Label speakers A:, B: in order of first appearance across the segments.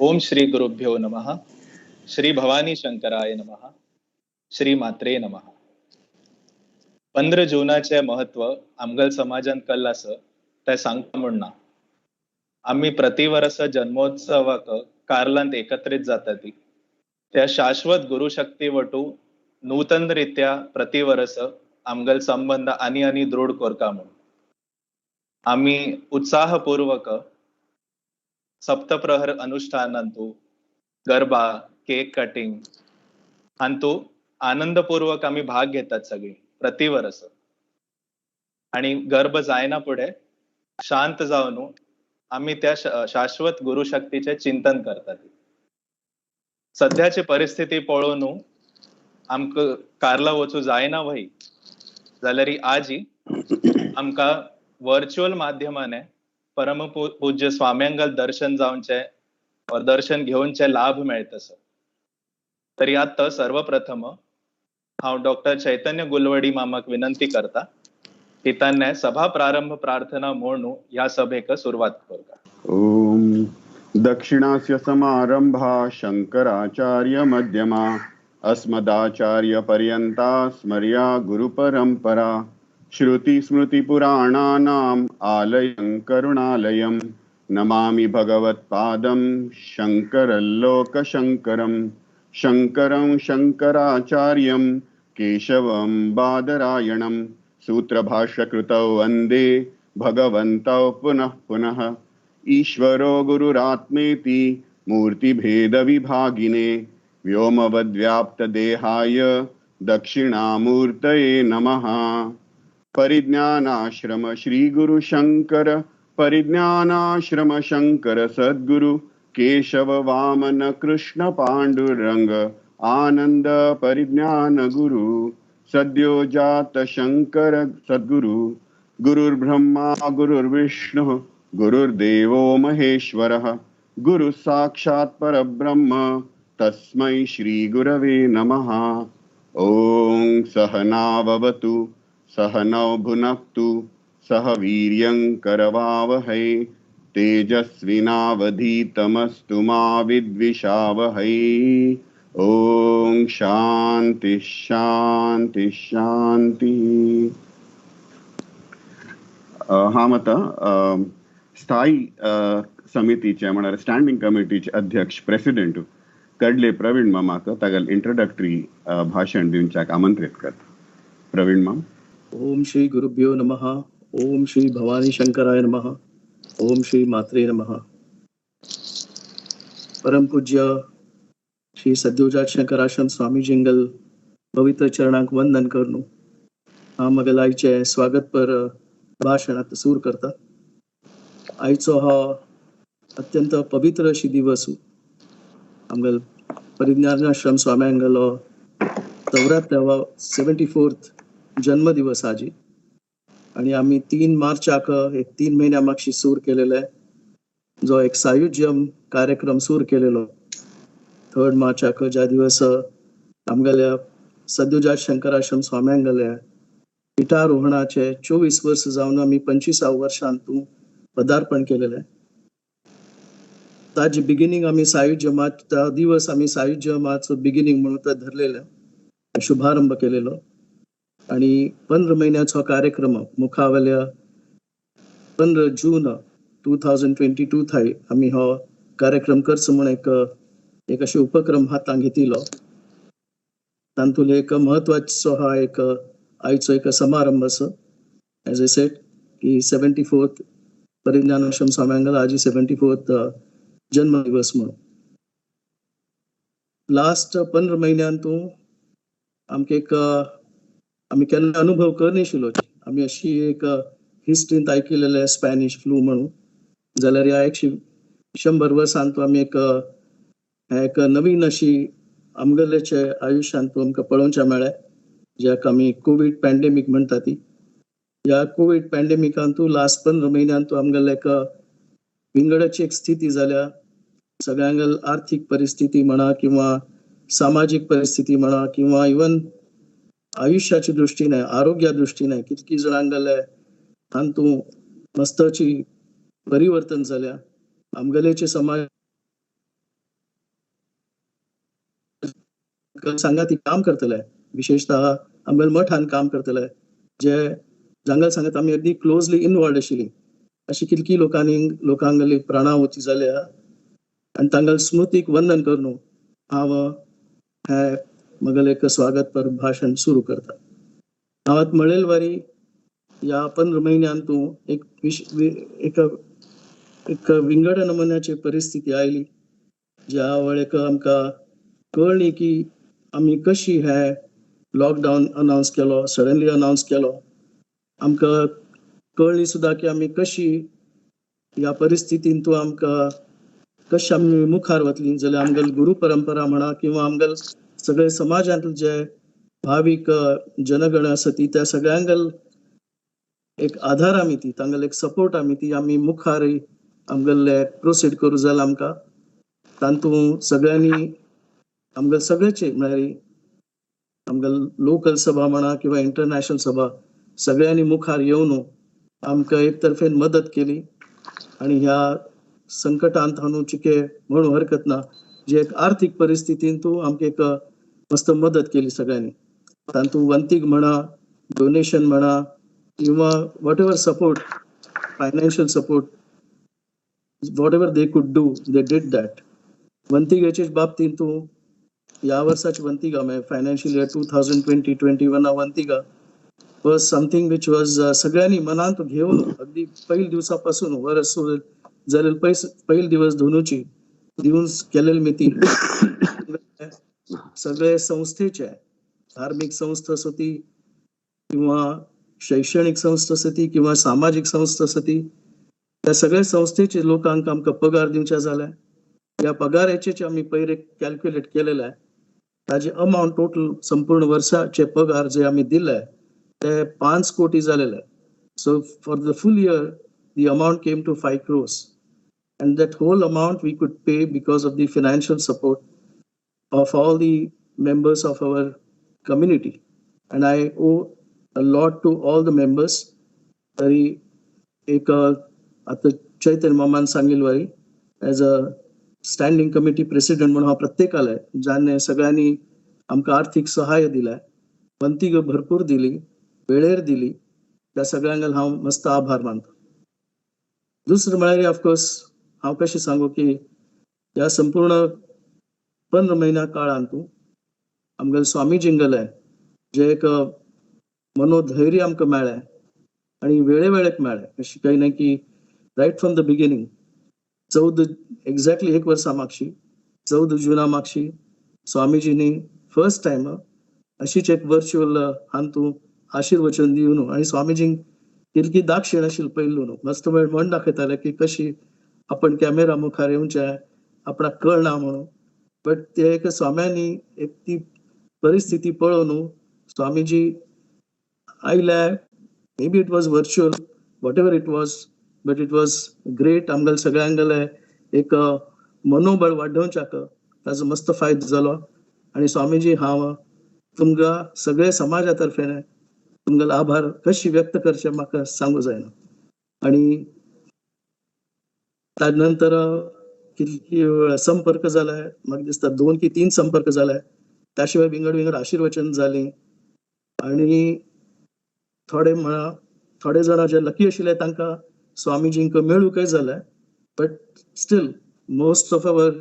A: ओम श्री गुरुभ्यो नमः. श्री भवानी शंकराय नमः. श्री मात्रे नमः. 15 जूनाचे महत्व आमगल समाजान कळला ते सांगता म्हणना आम्ही प्रतिवर्ष जन्मोत्सवाक कारलांत एकत्रित जातात त्या शाश्वत गुरुशक्ती वटू नूतन रित्या प्रतिवर्ष आमगल संबंध आनी दृढ करता म्हणून आम्ही उत्साहपूर्वक सप्तप्रहर अनुष्ठानांतू गरबा केक कटिंग हांतू आनंदपूर्वक आम्ही भाग घेतात सगळी प्रतिवर्ष आणि गर्भ जायना पुढे शांत जाऊन आम्ही त्या शाश्वत गुरुशक्तीचे चिंतन करतात. सध्याची परिस्थिती पळोवन आमक कारला वचू जायना वही जाल्यार आजी आमका वर्च्युअल माध्यमाने परम पूज्य स्वाम्यांगल दर्शन जावचे और दर्शन घेवनचे लाभ मेळतस. तरी आता सर्वप्रथम हांव डॉक्टर चैतन्य गुलवडी मामाक विनंती करता की तान्ने सभा प्रारंभ प्रार्थना म्हणून या सभेक सुरुवात करता.
B: ओम दक्षिणास्य समारंभा शंकराचार्य मध्यमा अस्मदाचार्य पर्यंता स्मर्या गुरु परंपरा श्रुति स्मृति पुराणानाम आलयं करुणालयं नमामि भगवत्पादं शंकरल्लोकशंकरं शंकरं शंकराचार्यं केशवं बादरायणं सूत्रभाष्यकृतौ वन्दे भगवन्तौ पुनः पुनः ईश्वरो गुरुरात्मेति मूर्तिभेदविभागिने व्योमवद्व्याप्तदेहाय दक्षिणामूर्तये नमः. परिज्ञानाश्रम श्री गुरु शंकर परिज्ञानाश्रम शंकर सद्गुरु केशव वामन कृष्ण पांडुरंग आनंद परिज्ञान गुरु सद्योजात शंकर सद्गुरु गुरुर्ब्रह्मा गुरुर्विष्णु गुरुर्देवो महेश्वरः गुरु साक्षात् परब्रह्म तस्मै श्री गुरवे नमः. ओम सहनाववतु सहनौ भुनक्तु सह वीर्यं करवावहै तेजस्विनावधीतमस्तु मा विद्विषावहै. ओम शांति शांति शांति. हा मत स्थायी समितीचे म्हणल्यार स्टँडिंग कमिटीचे अध्यक्ष प्रेसिडेंट कडले प्रवीण मामाक तागेल इंट्रोडक्टरी भाषण दिवच्याक आमंत्रित करता. प्रवीण माम.
C: ओम श्री गुरुभ्यो नमः. ओम श्री भवानी शंकराय नमः. ओम श्री मात्रे नमः. परम पूज्य श्री सद्योजात शंकराश्रम स्वामी जिंगल पवित्र चरणांक वंदन करून हांव म्हगेले आयचे स्वागत पर भाशण आतां सुरू करता. आयचो हो अत्यंत पवित्र अशी दिवस आमगेल परिज्ञानाश्रम स्वाम्यांगलो 74th जन्म दिवस आजी आणि आम्ही 3 मार्चाक एक 3 महिन्या मागशी सूर केलेले जो एक सायुज्यम कार्यक्रम सूर केलेलो 3rd मार्चाक ज्या दिवस आमगेल्या सद्योजात शंकराश्रम स्वाम्यांगल्या पिठारोहणाचे 24 वर्ष जावन आम्ही 25व्या वर्षांत पदार्पण केलेले. ताजे बिगिनिंग आम्ही सायुज्यमात त्या दिवस आम्ही सायुज्यमाचो बिगिनिंग म्हणून तो धरलेले शुभारंभ केलेलो आणि 15 महिन्याचो कार्यक्रम मुखावेल्या 15 जून 2022 थाय आम्ही हो कार्यक्रम करचो म्हणून एक अशे उपक्रम हातांत घेतिलो. तातूंत एक महत्वाचो हा एक आयचो एक समारंभ असो एज ए सेट की 74th परिज्ञानाश्रम स्वाम्यांगल आजी 74th जन्म दिवस म्हणून. लास्ट 15 महिन्यांत आमकां एक आम्ही केन्ना अनुभव करनाशिल्लो. आम्ही अशी एक हिस्ट्रींत आयकिल्लेले स्पॅनिश फ्लू म्हणून जाल्यार ह्या 100 वर्सांत आमी एक नवीन अशी आमगेलेचे आयुश्यांत आमकां पळोवचें मेळ्ळें ज्याक आमी कोविड पॅन्डेमीक म्हणटा ती. ह्या कोविड पॅन्डेमिकांत लास्ट 15 महिन्यांत आमगेले एक विंगडाची एक स्थिती जाल्या. सगळ्यांगेल आर्थीक परिस्थिती म्हणा किंवा सामाजीक परिस्थिती म्हणा किंवा इवन आयुष्याच्या दृष्टीने आरोग्या दृष्टीने कितकी जाणांगेले हातूंत मस्तची परिवर्तन जाल्या. आमगेलेचे समाज आमकां सांगाती काम करतले, विशेषतः आमगेल मठान काम करतले, जे जांगल सांगत आमी अगदी क्लोजली इनवॉल्ड आशिल्लीं. अशी कितकी लोकांगेली प्राणाहुती जाल्या आनी तांगेल स्मृतीक वंदन करून हांव हे म्हगेलें एक स्वागतपर भाशण सुरू करता. हांव आतां मळेलवारी ह्या 15 म्हयन्यांतूं एक विंगड नमुन्याची परिस्थिती आयली, ज्या वेळेक आमकां कळ्ळी की आमी कशी हे लॉकडावन अनाउन्स केलो, सडनली अनाउन्स केलो. आमकां कळ्ळी सुद्दां की आमी कशी ह्या परिस्थितींतूं आमकां कशी आमी मुखार वतलीं. जाल्यार आमगेल गुरू परंपरा म्हणा किंवा आमगेल सगळे समाजांतले जे भावीक जनगण आसा ती त्या सगळ्यांगेल एक आधार आमी ती, तांगेल एक सपोर्ट आमी ती आमी मुखार आमगेले प्रोसीड करूं जाल्यार आमकां तांतूं सगळ्यांनी आमगेल सगळेचे म्हळ्यार आमगेल लोकल सभा म्हणा किंवा इंटरनॅशनल सभा सगळ्यांनी मुखार येवन आमकां एक तर्फेन मदत केली. आणि ह्या संकटांत हांव चिके म्हणूं हरकत ना, जे एक आर्थीक परिस्थितींतूं आमकां एक मस्त मदत केली सगळ्यांनी. तांतूं वंतीक म्हणा, डोनेशन म्हणा किंवा whatever support, financial support, whatever they could do, they did that. वंतिकेच्या बाबतींतूं ह्या वर्साची Vantika financial year 2020-21 Vantika was something which was सगळ्यांनी मनांत घेवन अगदी पहिल्या दिवसापासून वर्स जालेले पहिले दिवस दोनूची दिवन केलेली मिती सगळे संस्थेचे, धार्मिक संस्था आसा ती किंवा शैक्षणिक संस्था आसा ती किंवा सामाजिक संस्था आसा ती, त्या सगळ्या संस्थेचे लोकांक आमकां पगार दिवचे जाले. ह्या पगाराचे आमी पयले कॅल्क्युलेट केलेले आहे. ताजे अमाउंट टोटल संपूर्ण वर्साचे पगार जे आमी दिले ते 5 कोटी जालेले. So for the full year the amount came to 5 crores, and that whole amount we could pay because of the financial support of all the members of our community, and I owe a lot to all the members. तरी एक आता चैतन्य मामान सांगिलवारी as a standing committee president म्हणून हांव प्रत्येकाले ज्याने सगळ्यांनी आमकां आर्थीक सहाय्य दिलाय, वंतिक भरपूर दिली, वेळेर दिली, त्या सगळ्यांक हांव मस्त आभार मानता. दुसरं म्हळ्यार ऑफकोर्स हांव कशें सांगू की ह्या संपूर्ण 15 म्हयन्या काळांतूं आमगेले स्वामीजींगेले जे एक मनोधैर्य आमकां मेळ्ळें आनी वेळेक मेळ्ळें. अशें काही ना की riot from the beginning 14 exactly 1 वर्सा मागशी 14 जुना मागशी स्वामीजींनी फर्स्ट टायम अशीच एक वर्च्युअल हातूंत आशीर्वचन दिवन आनी स्वामीजींक तितकी दाक्षिण आशिल्ली पयलून मस्त वेळ म्हण दाखयताले की कशी आपण कॅमेरा मुखार येवचे आपणाक कळना म्हणून, बट ते एक स्वाम्यांनी एक ती परिस्थिती पळोवन स्वामीजी आयले. May be it was virtual, what ever it was, but it was great. आमगेले सगळ्यांगेले एक मनोबळ वाडोवच्याक ताजो मस्त फायदो जालो. आणि स्वामीजी हांव तुमकां सगळे समाजा तर्फेन तुमगेले आभार कशी व्यक्त करचे म्हाका सांगू जायना. आणि ताजे नंतर कितकी संपर्क जाले, म्हाका दिसता 2 की 3 संपर्क जाले. त्या शिवाय विंगड आशीर्वचन जाली. आणि थोडे जाण जे लकी आशिल्ले तांकां स्वामीजींक मेळूंकय जाले, but still most of our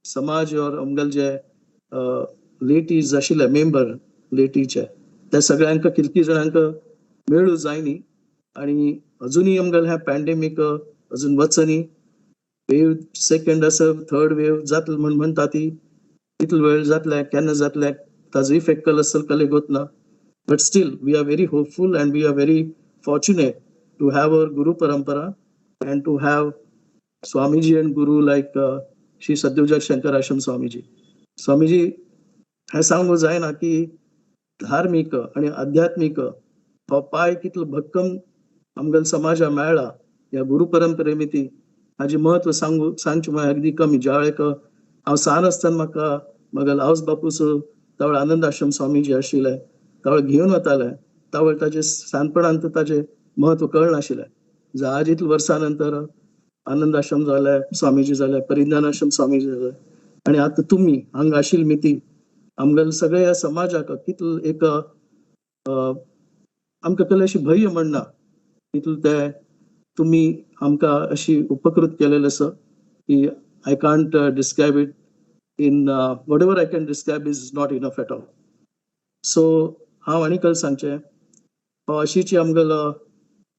C: समाज और आमगेले जे लेटीज आशिल्ले मेंबर लेटीचे त्या सगळ्यांक कितकी जाणांक मेळूं जायनी. आणि अजुनूय आमगेले हे पॅन्डेमीक अजून वचनी, वेव सेकंड आसा, थर्ड वेव जातली म्हण म्हणटा ती, कितलो वेळ जातले, केन्ना जातले, ताजो इफेक्ट कल आसतलो कलेक वतना. But still we are very hopeful and we are very fortunate to have our guru parampara and to have Swamiji and guru like Shri सद्गुरुजग शंकर आश्रम स्वामीजी. स्वामीजी हे सांगू जायना की धार्मिक आणि आध्यात्मिक हो पाय कितलो भक्कम आमगेल्या समाजा मेळ्ळा ह्या गुरु परंपरे मिती हाजी महत्व सांगचे म्हळ्यार अगदी कमी. ज्या वेळेक हांव ल्हान आसतना म्हाका म्हगेलो आवज बापूस त्या वेळार आनंद आश्रम स्वामीजी आशिल्ले, त्या वेळार घेवन वताले, त्या वेळार ताजे सानपणांत ताजे महत्व कळनाशिल्लें. आज इतल्या वर्सां नंतर आनंद आश्रम जाले, स्वामीजी जाले, परिज्ञान आश्रम स्वामीजी जाले, आणि आता तुम्ही हांगा आशिल्ली मिती आमगेल सगळ्या ह्या समाजाक कितल एक आमकां कसले अशी भय म्हणना तितून ते तुम्ही आमकां अशी उपकृत केलेले आसा की I can't describe it in whatever I can describe is not enough at all. So हांव आनी खंय सांगचें हो अशीची आमगेल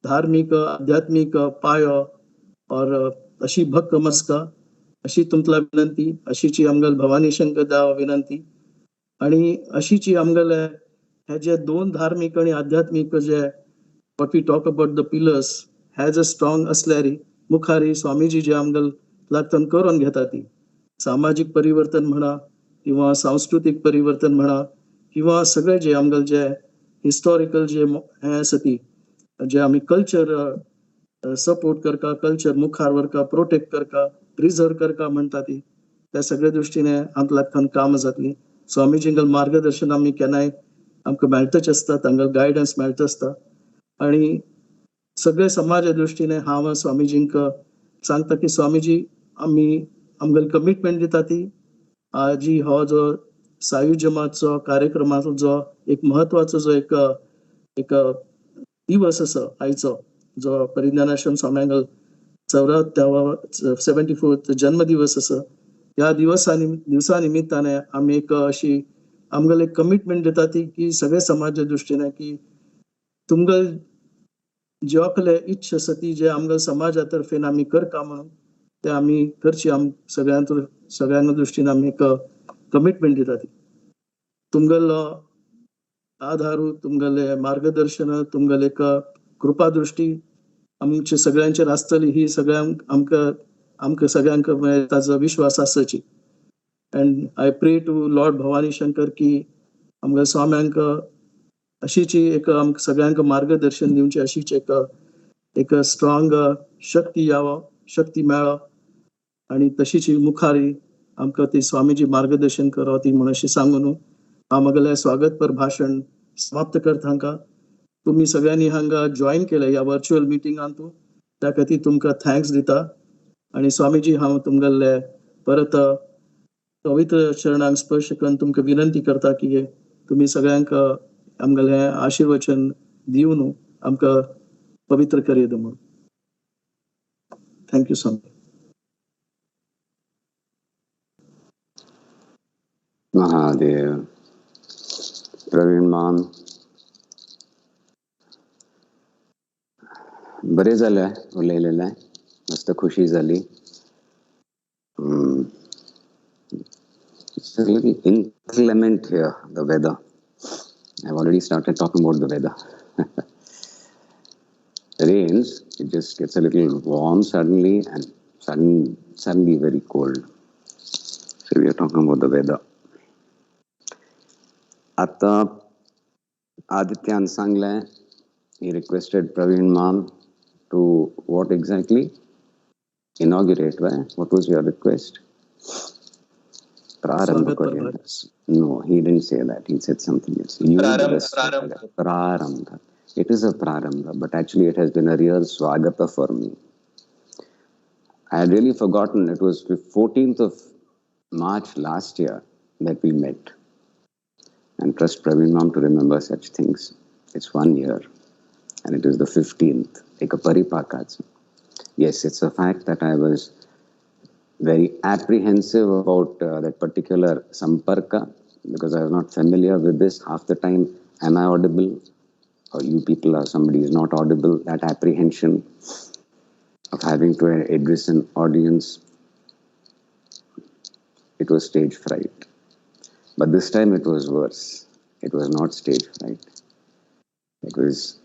C: धार्मीक आध्यात्मीक पायो और अशी भक्त मस्का अशी तुमतला विनंती अशीची आमगेल भवानी शंकर देवा विनंती आणि अशीची आमगेले हे जे दोन धार्मीक आणि आध्यात्मिक जे what we talk about the pillars हे जे स्ट्रॉंग असल्यारी मुखारी स्वामीजी जे आमगेल लागतन करून घेता ती सामाजिक परिवर्तन म्हणा किंवा सांस्कृतिक परिवर्तन म्हणा किंवा सगळे जे आमगेल जे हिस्टॉरिकल जे हे आसा ती जे आमी कल्चर सपोर्ट करता कल्चर मुखार व्हरका प्रोटेक्ट करता प्रिझर्व करता म्हणटा ती त्या सगळ्या दृश्टीने आमकां लागतन काम जातली. स्वामीजींगल मार्गदर्शन आमी केन्नाय आमकां मेळटच आसता तांगेल गायडन्स मेळटा आसता आणि सगळे समाजा दृश्टीने हांव स्वामीजींक सांगता की स्वामीजी आमी आमगेल कमिटमेंट दिता ती आजी हो जो सायुज्यमाचो कार्यक्रमाचो जो एक महत्वाचो जो एक दिवस आसा आयचो जो परिज्ञानाश्रम स्वाम्यांगल 74th जन्मदिवस आसा ह्या दिवसा निमित्ताने आमी एक अशी आमगेल एक कमिटमेंट दिता ती की सगळे समाजा दृश्टीने की तुमगेल ज्योकले इच्छा आसा ती जे आमगेल समाजा तर्फेन आमी करता म्हणून ते आमी करची सगळ्यांच्या दृश्टीने आमी एक कमिटमेंट दिता ती तुमगेल आधारू तुमगेले मार्गदर्शन तुमगेल एक कृपा दृष्टी आमच्या सगळ्यांचेर आसतली ही सगळ्यांक आमकां सगळ्यांक ताचो विश्वास आसची. And I pray to lord Bhavani Shankar की आमच्या स्वाम्यांक अशीची एक आमकां सगळ्यांक मार्गदर्शन दिवचे अशीच एक स्ट्रॉंग शक्ती यावो शक्ती मेळो आणि तशीच मुखारी आमकां ती स्वामीजी मार्गदर्शन करो ती म्हणून अशी सांगून हांव म्हगेलें स्वागतपर भाशण समाप्त करता हांकां. तुम्ही सगळ्यांनी हांगा जॉईन केले ह्या व्हर्च्युअल मिटिंगांत त्या खातीर तुमकां थँक्स दिता आणि स्वामीजी हांव तुमगेले परत पवित्र चरणांक स्पर्श करून तुमकां विनंती करता की तुम्ही सगळ्यांक आमगेलें हें आशीर्वचन दिवन आमकां पवित्र करीत म्हणून. थँक्यू स्वामी.
D: महादेव. प्रवीण माम बरे झाले उलयलेले मस्त खुशी झाली. It's a little inclement here, the weather. I've already started talking about the weather. Rains, it just gets a little warm suddenly and suddenly very cold. So we are talking about the weather. आता Adityan सांगले, he requested Praveen Mam to what exactly? Inaugurate, right? What was your request? Prarambha Korean. No, he didn't say that. He said something else. Prarambha. It is a Prarambha, but actually it has been a real Swagata for me. I had really forgotten. It was the 14th of March last year that we met. And trust Praveen Mam to remember such things. It's 1 year. And it is the 15th. Eka paripakacha. Yes, it's a fact that I was very apprehensive about that particular samparka because I was not familiar with this. Half the time, am I audible? Or you people or somebody is not audible. That apprehension of having to address an audience, it was stage fright. But this time it was worse. It was not stage fright. It was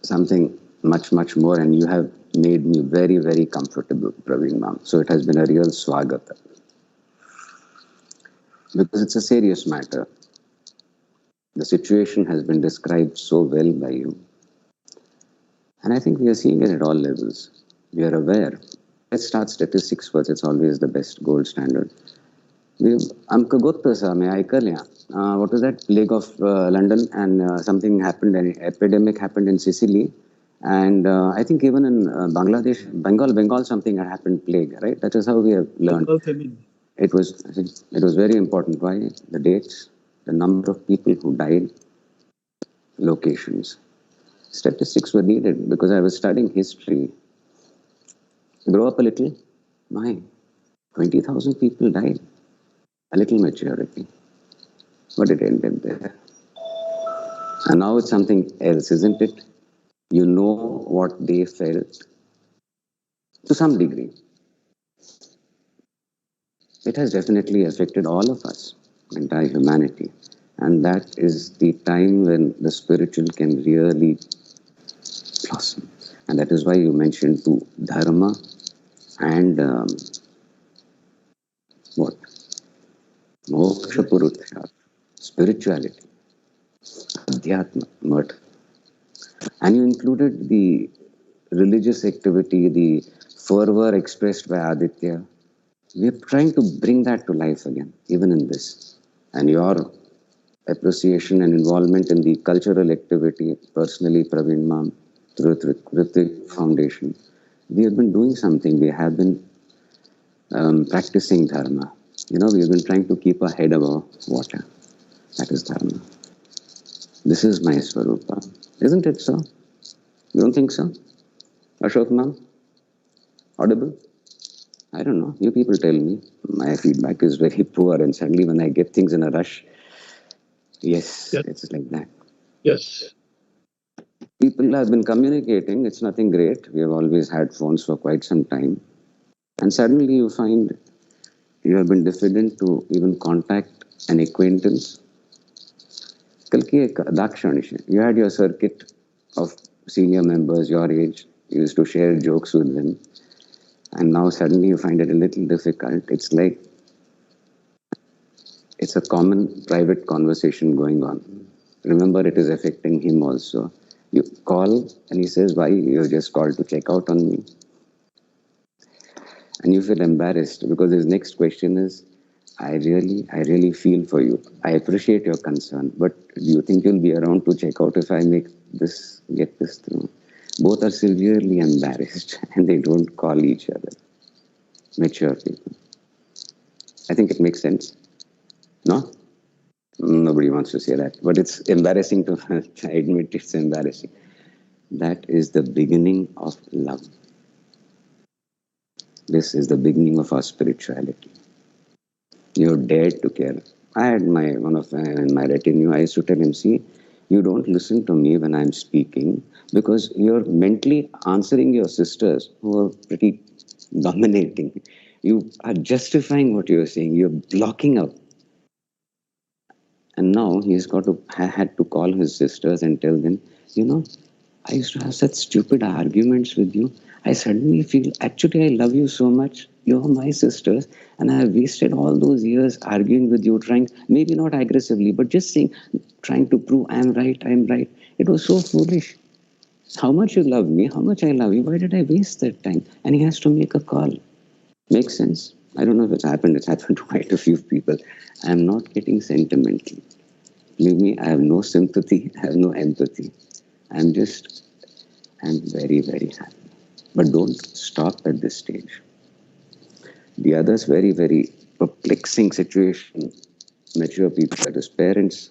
D: something much, much more, and you have made me very, very comfortable, Praveen Mam. So it has been a real swagata. Because it's a serious matter. The situation has been described so well by you. And I think we are seeing it at all levels. We are aware. Let's start statistics first. It's always the best gold standard. आमकां गोत्ता आसा आमी आयकल्या what was that plague of London and something happened, an epidemic happened in Sicily and I think even in Bengal something had happened, plague, right? That is how we have learned. it was very important. Why? The dates, the number of people who died, locations. Statistics were needed because I was studying history. Grow up a little, my 20,000 people died. A little maturity. But it ended there. And now it's something else, isn't it? You know what they felt to some degree. It has definitely affected all of us, entire humanity. And that is the time when the spiritual can really blossom. And that is why you mentioned to dharma and what? Moksha Purusha, spirituality, Adhyatma, murder. And you included the religious activity, the fervor expressed by Aditya. We are trying to bring that to life again, even in this. And your appreciation and involvement in the cultural activity, personally, Praveen Mam, through Ritik Foundation, we have been doing something. We have been practicing dharma. We have been trying to keep our head above water. That is dharma. This is my Swarupa. Isn't it so? You don't think so? Ashok Mam? Audible? I don't know. You people tell me. My feedback is very poor, and suddenly when I get things in a rush, yes. It's like that.
C: Yes.
D: People have been communicating. It's nothing great. We have always had phones for quite some time. And suddenly you find you have been diffident to even contact an acquaintance. You had your circuit of senior members your age. You used to share jokes with them. And now suddenly you find it a little difficult. It's like it's a common private conversation going on. Remember, it is affecting him also. You call and he says, why? You just called to check out on me. And you feel embarrassed because his next question is, I really feel for you. I appreciate your concern, but do you think you'll be around to check out if I get this through? Both are severely embarrassed and they don't call each other. Mature people. I think it makes sense. No? Nobody wants to say that, but it's embarrassing to admit it's embarrassing. That is the beginning of love. This is the beginning of our spirituality. You dared to care. I had in my retinue, I used to tell him, see, you don't listen to me when I'm speaking because you're mentally answering your sisters who are pretty dominating. You are justifying what you're saying. You're blocking out. And now he's had to call his sisters and tell them, I used to have such stupid arguments with you. I suddenly feel, actually, I love you so much. You're my sisters. And I have wasted all those years arguing with you, trying, maybe not aggressively, but just trying to prove I'm right. It was so foolish. How much you love me, how much I love you. Why did I waste that time? And he has to make a call. Makes sense? I don't know if it's happened. It's happened to quite a few people. I'm not getting sentimental. Believe me, I have no sympathy. I have no empathy. I'm very, very happy. But don't stop at this stage. The other very, very perplexing situation mature people, that is parents,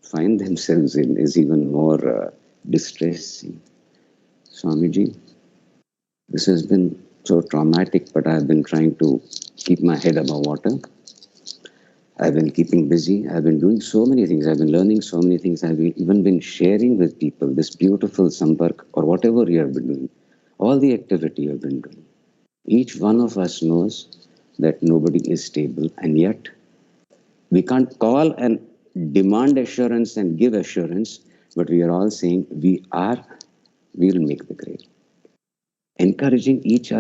D: find themselves in is even more distressing. Swamiji, this has been so traumatic, but I've been trying to keep my head above water. I've been keeping busy. I've been doing so many things. I've been learning so many things. I've even been sharing with people this beautiful sampark or whatever you have been doing. All the activity you have been doing. Each one of us knows that nobody is stable, and yet we can't call and demand assurance and give assurance, but we are all saying we will make the grade. Encouraging each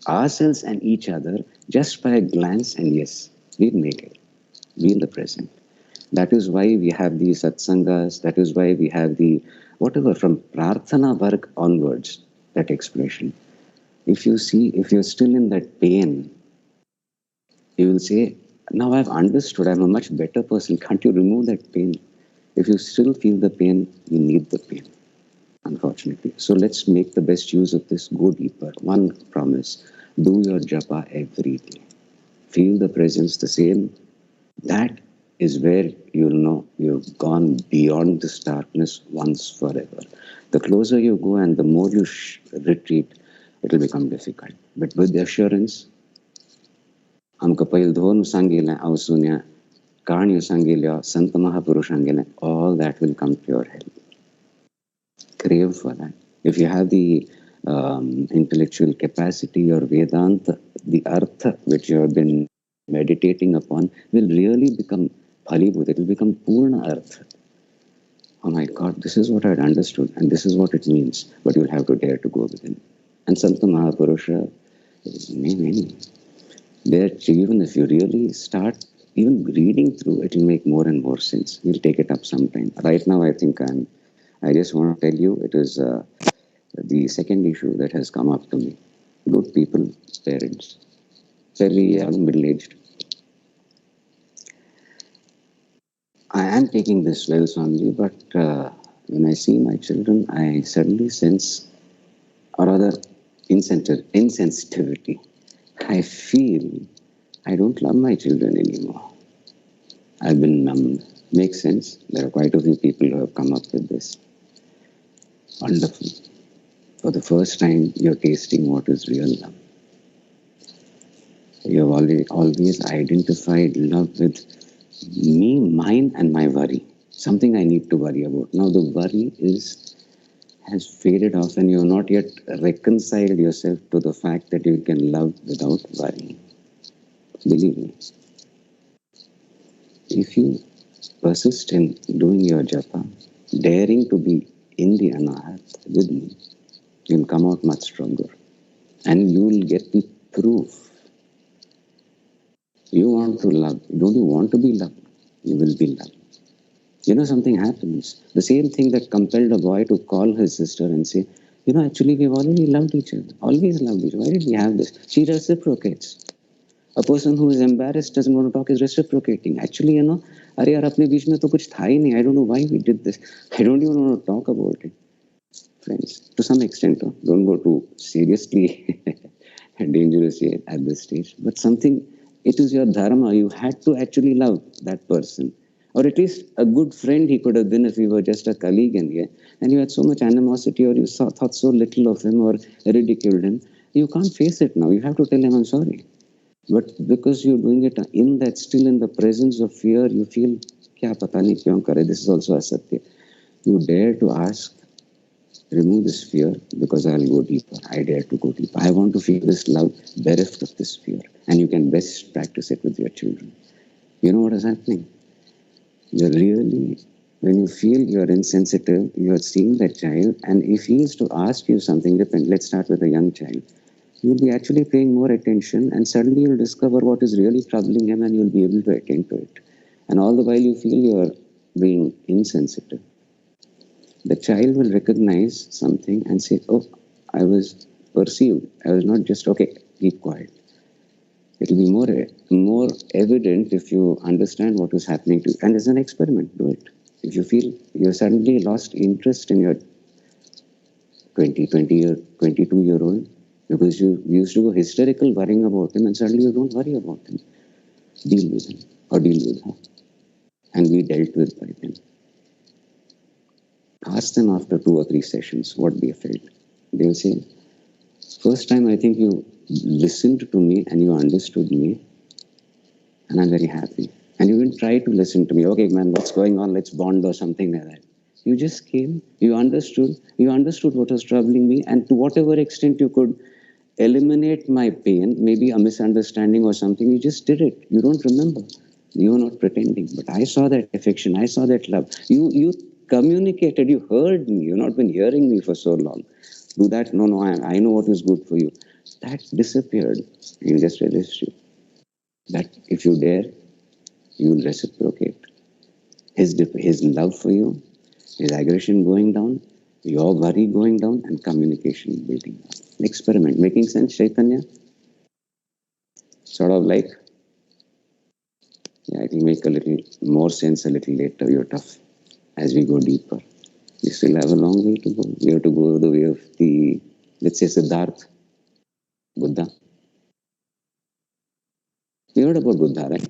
D: ourselves and each other just by a glance, and yes, we'll make it. Be in the present. That is why we have these satsangas. That is why we have the whatever from prarthana varg onwards, that expression. If you're still in that pain, you will say, now I've understood, I'm a much better person. Can't you remove that pain? If you still feel the pain, you need the pain, unfortunately. So let's make the best use of this. Go deeper. One promise, do your japa every day. feel the presence the same, that is where you'll know you've gone beyond this darkness once forever. The closer you go and the more you retreat, it will become difficult. But with the assurance, आमकां पयलीं धोरून सांगिल्लें आवसुन्या काणयो सांगिल्ल्यो संत महापुरुशांगेलें, all that will come to your help. Crave for that. If you have the intellectual capacity or Vedanta, the artha which you have been meditating upon will really become Phalibhut, it will become Purna Artha. Oh my God, this is what I had understood and this is what it means, but you'll have to dare to go within. And Santa Mahapurusha, many. There, even if you really start even reading through, it will make more and more sense. We'll take it up sometime. Right now, I think I just want to tell you, it is the second issue that has come up to me. Good people, parents, fairly young, middle-aged. I am taking this well, Swamiji, but when I see my children, I suddenly sense, or rather, insensitivity. I feel I don't love my children anymore. I've been numbed. Makes sense. There are quite a few people who have come up with this. Wonderful. For the first time, you're tasting what is real love. You have always identified love with me, mine, and my worry. Something I need to worry about. Now the worry has faded off and you have not yet reconciled yourself to the fact that you can love without worry. Believe me. If you persist in doing your japa, daring to be in the anahat with me, you'll come out much stronger. And you'll get the proof. You want to love. Don't you want to be loved? You will be loved. You know, something happens. The same thing that compelled a boy to call his sister and say, you know, actually we've already loved each other. Always loved each other. Why did we have this? She reciprocates. A person who is embarrassed doesn't want to talk is reciprocating. Actually, you know, अरे यार अपने बीच में तो कुछ था ही नहीं. I don't know why we did this. I don't even want to talk about it. Friends, to some extent, don't go too seriously dangerous at this stage. But something, it is your dharma. You had to actually love that person. Or at least a good friend he could have been if he were just a colleague and you had so much animosity or you thought so little of him or ridiculed him. You can't face it now. You have to tell him, I'm sorry. But because you're doing it in that, still in the presence of fear, you feel, kya pata nahi kyon kare, this is also asatya. You dare to ask, remove this fear because I'll go deeper. I dare to go deeper. I want to feel this love bereft of this fear. And you can best practice it with your children. You know what is happening? You're really, when you feel you're insensitive, you're seeing that child, and if he is to ask you something different, let's start with a young child, you'll be actually paying more attention and suddenly you'll discover what is really troubling him and you'll be able to attend to it. And all the while you feel you're being insensitive. The child will recognize something and say, oh, I was perceived. I was not just, okay, keep quiet. It will be more evident if you understand what is happening to you. And as an experiment, do it. If you feel you suddenly lost interest in your 22-year-old, because you used to go hysterical worrying about him and suddenly you don't worry about him. Deal with him or deal with her. And be dealt with by them. Ask them after 2 or 3 sessions what they felt. They will say, first time I think you listened to me and you understood me and I'm very happy. And you didn't try to listen to me. Okay, man, what's going on? Let's bond or something like that. You just came, you understood what was troubling me, and to whatever extent you could eliminate my pain, maybe a misunderstanding or something, you just did it. You don't remember. You were not pretending. But I saw that affection, I saw that love. You communicated, you heard me. You've not been hearing me for so long. Do that. No, I know what is good for you. That disappeared. You just realized that if you dare, you will reciprocate. His love for you, his aggression going down, your worry going down, and communication building up. Experiment. Making sense, Chaitanya? Sort of like, yeah, it will make a little more sense a little later. You're tough as we go deeper. We still have a long way to go. We have to go the way of the, let's say, Siddhartha, Buddha. You heard about Buddha, right?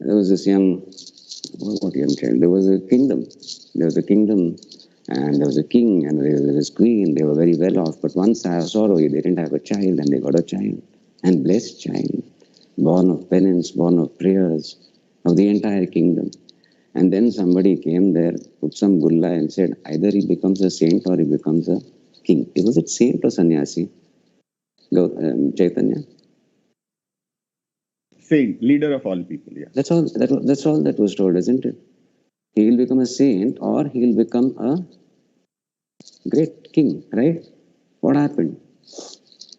D: There was this young child. There was a kingdom. There was a kingdom, and there was a king, and there was this queen. They were very well off, but one sorrow, they didn't have a child, and they got a child, and blessed child, born of penance, born of prayers, of the entire kingdom. And then somebody came there, put some gulla, and said either he becomes a saint or he becomes a king. It was a saint or sannyasi, Chaitanya.
B: Saint, leader of all people, yeah.
D: That's all. That's all that was told, isn't it? He will become a saint or he will become a great king, right? What happened?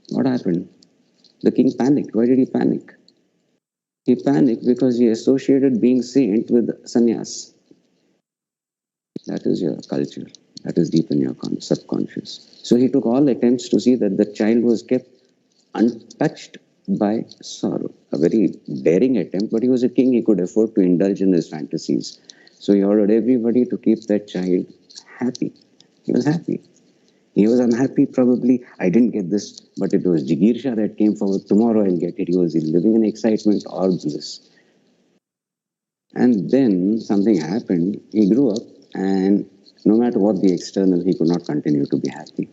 D: What happened? The king panicked. Why did he panic? He panicked because he associated being saint with sannyas. That is your culture. That is deep in your subconscious. So he took all attempts to see that the child was kept untouched by sorrow. A very daring attempt, but he was a king. He could afford to indulge in his fantasies. So he ordered everybody to keep that child happy. He was happy. He was unhappy, probably. I didn't get this, but it was Jigirsha that came forward. Tomorrow I'll get it. He was living in excitement or bliss. And then something happened. He grew up, and no matter what the external, he could not continue to be happy.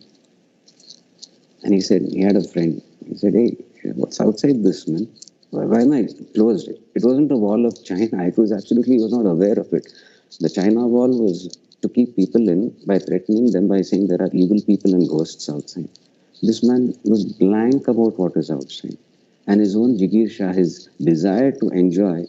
D: And he said, he had a friend. He said, hey, what's outside this, man? Why am I closed it? It wasn't a wall of China. It was absolutely, he was not aware of it. The China wall was to keep people in by threatening them by saying there are evil people and ghosts outside. This man was blank about what is outside. And his own Jigirsha, his desire to enjoy,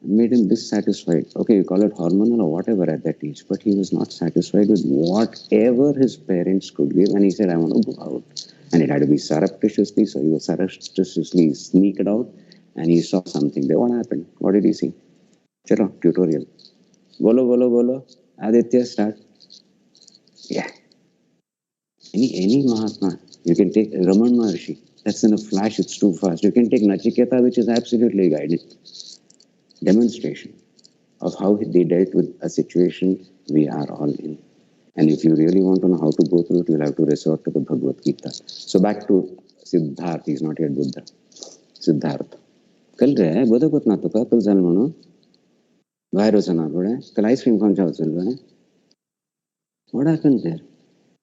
D: made him dissatisfied. Okay, you call it hormonal or whatever at that age, but he was not satisfied with whatever his parents could give. And he said, I want to go out. And it had to be surreptitiously, so he was surreptitiously sneaked out, and he saw something there. What happened? What did he see? Chalo, tutorial. Bolo, bolo, bolo. Aditya, start. Yeah. Any Mahatma. You can take Raman Maharshi. That's in a flash, it's too fast. You can take Nachiketa, which is absolutely guided. Demonstration of how they dealt with a situation we are all in. And if you really want to know how to go through it, you'll have to resort to the Bhagavad Gita. So back to Siddhartha. He's not yet Buddha. Siddhartha. कल रहे बुद्ध को ना तो का कल जल मनो virus ना पड़े कल आइसक्रीम कौन सा चल रहा है What happened there?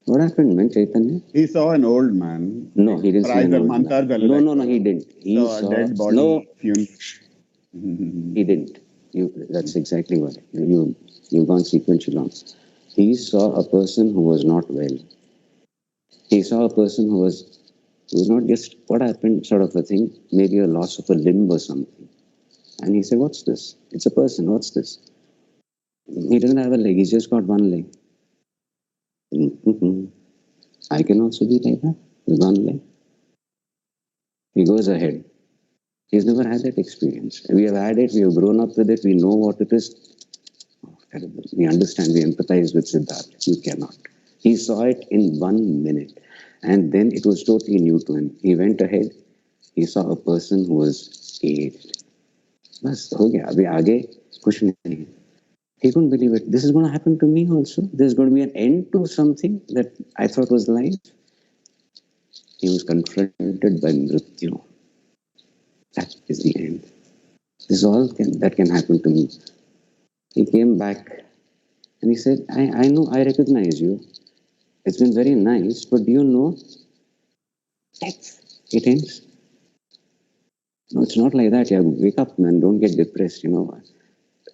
D: What happened, man, Chaitanya?
B: He saw an old man.
D: No, he didn't see an old man. No, he didn't. He
B: saw a dead body.
D: No,
B: Funeral.
D: he didn't. That's exactly what you've gone sequentially wrong. He saw a person who was not well. He saw a person who was not just what happened sort of a thing, maybe a loss of a limb or something. And he said, what's this? It's a person, what's this? He doesn't have a leg, he's just got one leg. I can also be like that, with one leg. He goes ahead. He's never had that experience. We have had it, we have grown up with it, we know what it is. Oh, terrible. We understand, we empathize with Siddhartha. You cannot. He saw it in 1 minute. And then it was totally new to him. He went ahead, he saw a person who was aged. Bas, ho gaya. Abhi aage kuch nahi. He couldn't believe it. This is going to happen to me also. There's going to be an end to something that I thought was life. He was confronted by Mrityu. That is the end. This is all that can happen to me. He came back and he said, I know, I recognize you. It's been very nice, but do you know death? It ends. No, it's not like that. You have to wake up, man. Don't get depressed,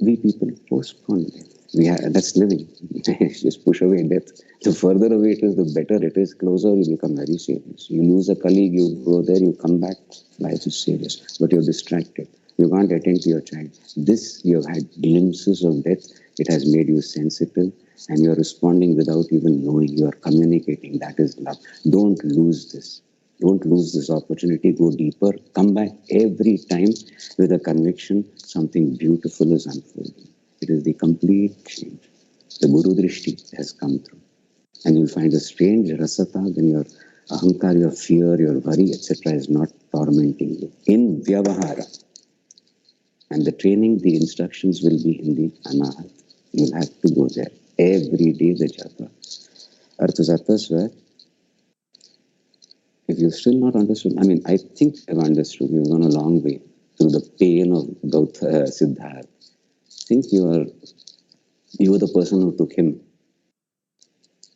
D: We people postpone death. That's living. Just push away death. The further away it is, the better it is. Closer, you become very serious. You lose a colleague, you go there, you come back, life is serious. But you're distracted. You can't attend to your child. This, you've had glimpses of death. It has made you sensitive. And you're responding without even knowing. You're communicating. That is love. Don't lose this. Don't lose this opportunity. Go deeper. Come back every time with a conviction something beautiful is unfolding. It is the complete change. The Guru Drishti has come through. And you'll find a strange rasata when your ahankar, your fear, your worry, etc. is not tormenting you. In Vyavahara. And the training, the instructions will be in the Anahat. You'll have to go there. Every day the japa. Arthasattasva, if you've still not understood, I think I've understood, you've gone a long way. through the pain of Siddhartha. Think you were the person who took him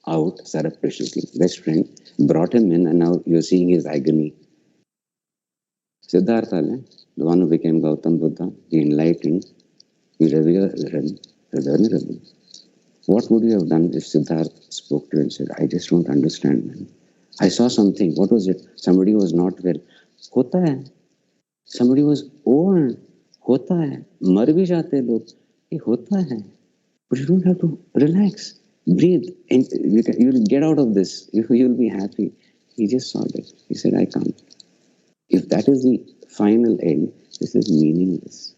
D: out surreptitiously, best friend, brought him in, and now you're seeing his agony. Siddhartha, the one who became Gautam Buddha, he enlightened, he revealed, vulnerable. What would you have done if Siddhartha spoke to you and said, I just don't understand, man. I saw something. What was it? Somebody was not well. Hota hai. Somebody was old. Hota hai. Mar bhi jate log. Ye hota hai. But you don't have to relax. Breathe. And you'll get out of this. You'll be happy. He just saw that. He said, I can't. If that is the final end, this is meaningless.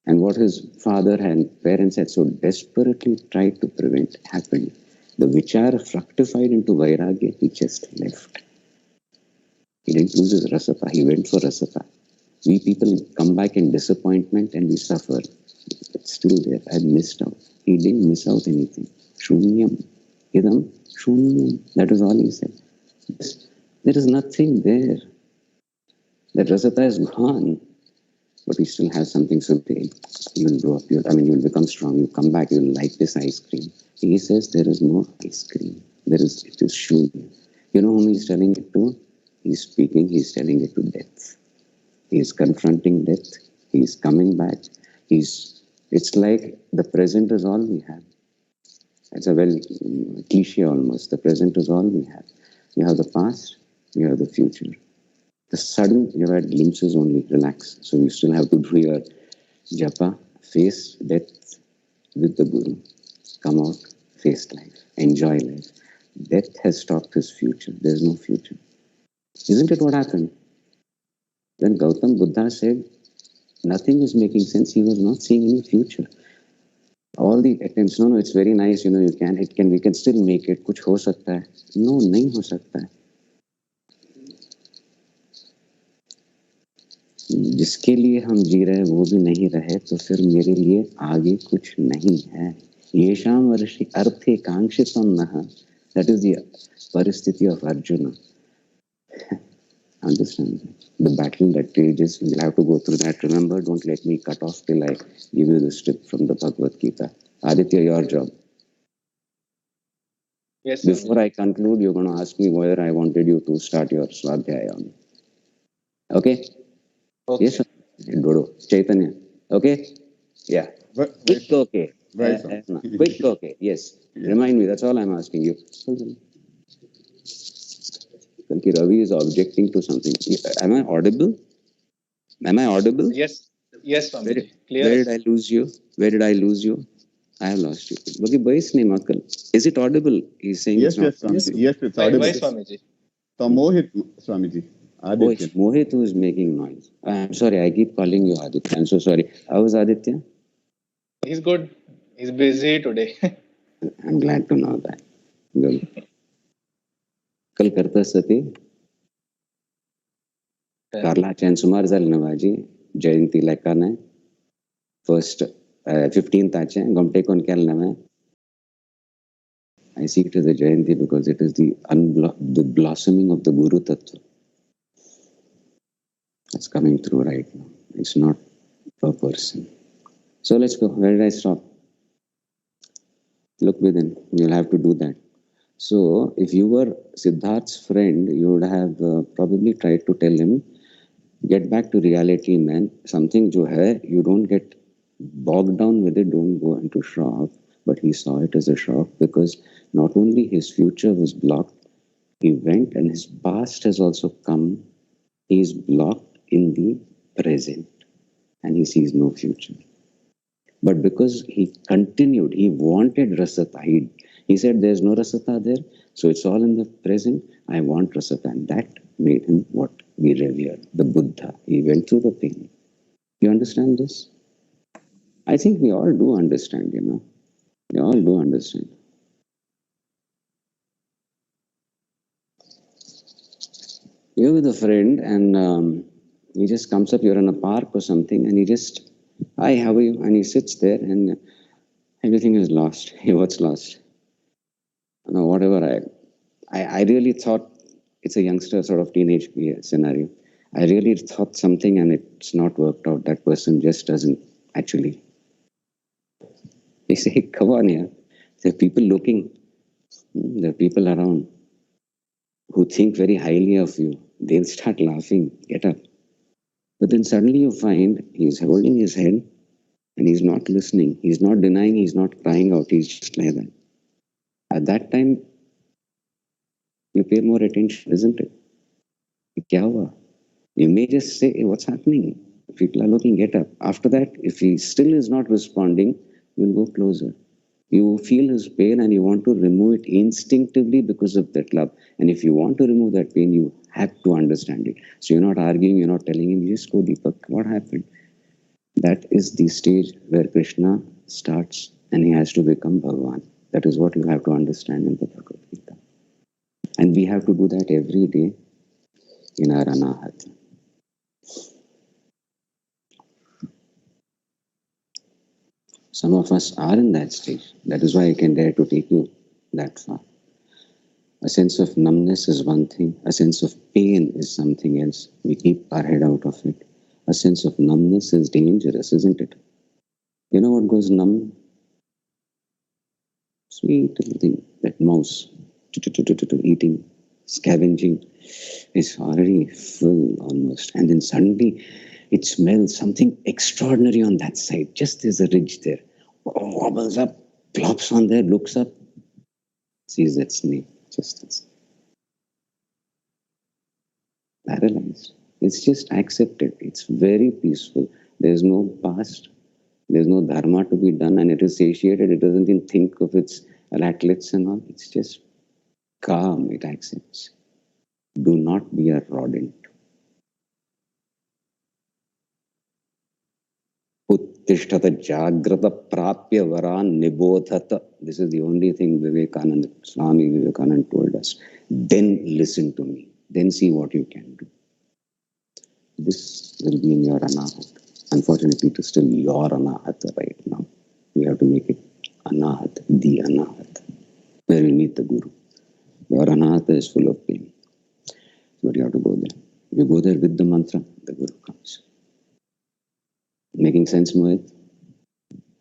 D: And what his father and parents had so desperately tried to prevent happened. The vichara fructified into vairagya, he just left. He didn't lose his rasapa, he went for rasapa. We people come back in disappointment and we suffer. It's still there. I missed out. He didn't miss out anything. Shunyam. Idam shunyam. That is all he said. There is nothing there. That rasapa is gone. But we still have something so big. You will grow up, you will become strong, you come back, you will like this ice cream. He says there is no ice cream. It is shunya. You know whom he's telling it to? He's speaking, he's telling it to death. He is confronting death. He is coming back. It's like the present is all we have. It's a very cliche almost. The present is all we have. You have the past, you have the future. The sudden, you have had glimpses only, relax. So you still have to do your japa, face death with the Guru. Come out, face life, enjoy life. Death has stopped his future. There's no future. Isn't it what happened? When Gautam Buddha said, nothing is making sense, he was not seeing any future. All the attempts, no, it's very nice, we can still make it, kuch ho sakta hai. No, nahi ho sakta hai. जिसके लिए हम जी रहे वो भी नहीं रहे तो फिर मेरे लिए आगे कुछ नहीं है येषाम वर्षि अर्थे कांक्षितम नः that is the paristhiti of Arjuna. Understand the battle that rages. You'll have to go through that. Remember, don't let me cut off till I give you the strip from the Bhagavad Gita. Aditya, your job.
A: Yes.
D: Before I conclude, you're going to ask me whether I wanted you to start your Swadhyaya. Okay?
A: Okay.
D: Yes, Dodo. Chaitanya. Okay? Yeah. Quick okay. Quick okay. Yes. Remind me, that's all I'm asking you. Kalki Ravi is objecting to something. Am I audible?
A: Yes, Swamiji.
D: Where did I lose you? I have lost you. Is it audible? He's saying
B: Yes,
D: it's not.
B: Swamiji. Yes, it's audible.
A: Why, Swamiji?
B: Mohit, Swamiji. Aditya.
D: Oh, Mohit who is making noise. I'm sorry, I keep calling you Aditya. I'm so sorry. How is Aditya?
A: He's good. He's busy today.
D: I'm glad to know that. Good. कल करता सती Karla Chen Sumar Zal Navaji Jayanti Lekane first 15th Ache Gomte Kon Kelname. I see it as a Jayanti because it is the blossoming of the Guru Tattva. It's coming through right now. It's not per person. So let's go. Where did I stop? Look within. You'll have to do that. So if you were Siddharth's friend, you would have probably tried to tell him, get back to reality, man. Something jo hai, you don't get bogged down with it, don't go into shock. But he saw it as a shock because not only his future was blocked, he went and his past has also come. He is blocked in the present and he sees no future. But because he continued, he wanted rasata. He said, there's no rasata there, so it's all in the present. I want rasata. And that made him what we revered, the Buddha. He went through the pain. You understand this? I think we all do understand, We all do understand. You're with a friend and he just comes up, you're in a park or something, and he just, hi, how are you? And he sits there and everything is lost. Hey, what's lost? No, whatever I really thought it's a youngster sort of teenage scenario. I really thought something and it's not worked out. That person just doesn't actually. They say, come on here. There are people looking, there are people around who think very highly of you. They'll start laughing, get up. But then suddenly you find he's holding his head and he's not listening. He's not denying, he's not crying out. He's just like that. At that time, you pay more attention, isn't it? Kya hua? You may just say, hey, what's happening? People are looking, get up. After that, if he still is not responding, you'll go closer. You feel his pain and you want to remove it instinctively because of that love. And if you want to remove that pain, you have to understand it. So you're not arguing, you're not telling him, just go, Deepak, what happened? That is the stage where Krishna starts and he has to become Bhagavan. That is what you have to understand in the Bhagavad Gita. And we have to do that every day in our Anahat. Some of us are in that stage. That is why I can dare to take you that far. A sense of numbness is one thing. A sense of pain is something else. We keep our head out of it. A sense of numbness is dangerous, isn't it? You know what goes numb? Sweet little thing, that mouse, eating, scavenging, is already full almost. And then suddenly it smells something extraordinary on that side. Just there's a ridge there. Wobbles up, plops on there, looks up, sees that snake. Just that snake. Paralyzed. It's just accepted. It's very peaceful. There's no past. There's no dharma to be done, and it is satiated. It doesn't even think of its ratlets and all. It's just calm. It accepts. Do not be a rodent. Uttishtata jagrata prapya varan nibodhata. This is the only thing Swami Vivekananda told us. Then listen to me. Then see what you can do. This will be in your anahat. Unfortunately, it is still your anahat right now. We have to make it anahat, the anahat, where we meet the Guru. Your anahat is full of pain. But you have to go there. You go there with the mantra, the Guru comes. Making sense, Mohit?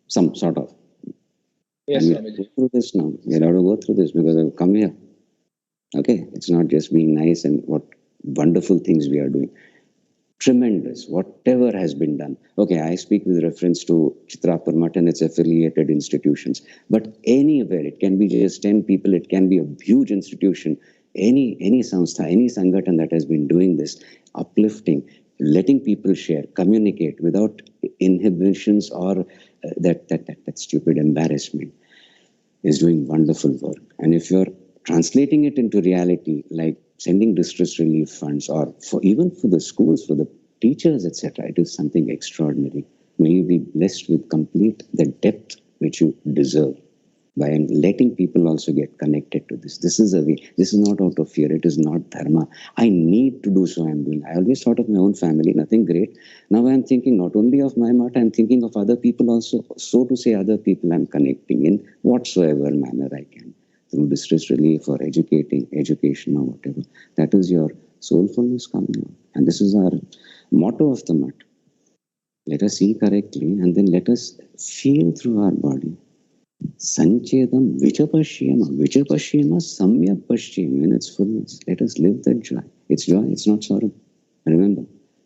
D: Some sort of.
A: Yes,
D: and we'll
A: Swamiji.
D: go through this now. We'll have to go through this because I've come here. Okay? It's not just being nice and what wonderful things we are doing. Tremendous, whatever has been done. Okay, I speak with reference to Chitrapur Mutt and its affiliated institutions. But anywhere, it can be just 10 people, it can be a huge institution. Any samstha, any sanghatan that has been doing this, uplifting, letting people share, communicate without inhibitions or that stupid embarrassment, is doing wonderful work. And if you're translating it into reality, like sending distress relief funds or even for the schools, for the teachers, etc., it is something extraordinary. May you be blessed with complete the depth which you deserve by letting people also get connected to this. This is a way. This is not out of fear. It is not dharma. I need to do so. I'm doing. I always thought of my own family, nothing great. Now I'm thinking not only of my mat, I'm thinking of other people also. So to say, other people I'm connecting in whatsoever manner I can. Through distress relief or education or whatever. That is your soulfulness coming out. And this is our motto of the mat. Let us see correctly and then let us feel through our body. Sanchedam vichapashyama samyak pashyam in its fullness. Let us live that joy. It's joy, it's not sorrow. Remember.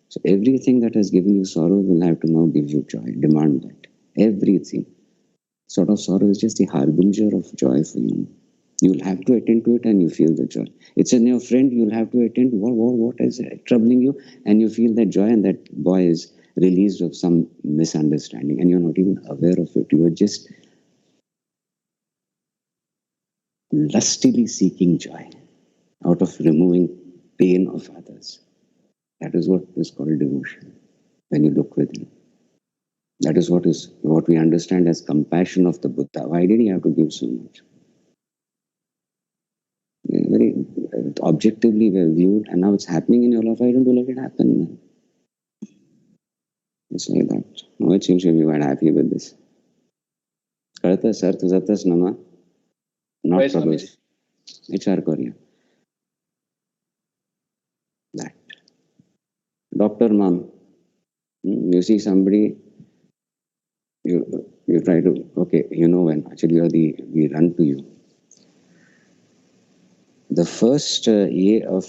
D: So everything that has given you sorrow will have to now give you joy. Demand that. Everything. Sort of sorrow is just the harbinger of joy for you. You'll have to attend to it and you feel the joy. It's in your friend, you'll have to attend what is troubling you, and you feel that joy, and that boy is released of some misunderstanding and you're not even aware of it. You are just lustily seeking joy out of removing pain of others. That is what is called devotion when you look within. That is what we understand as compassion of the Buddha. Why did he have to give so much? Very objectively viewed, and now it's happening in your life. Why don't you let it happen? It's like that. No, it seems to be quite happy with this. Karata sarth zatas nama. Not
A: Why,
D: troubles.
A: Swamiji?
D: HR Korea. That. Doctor mom, you see somebody, you try to, okay, you know when actually we run to you. The first of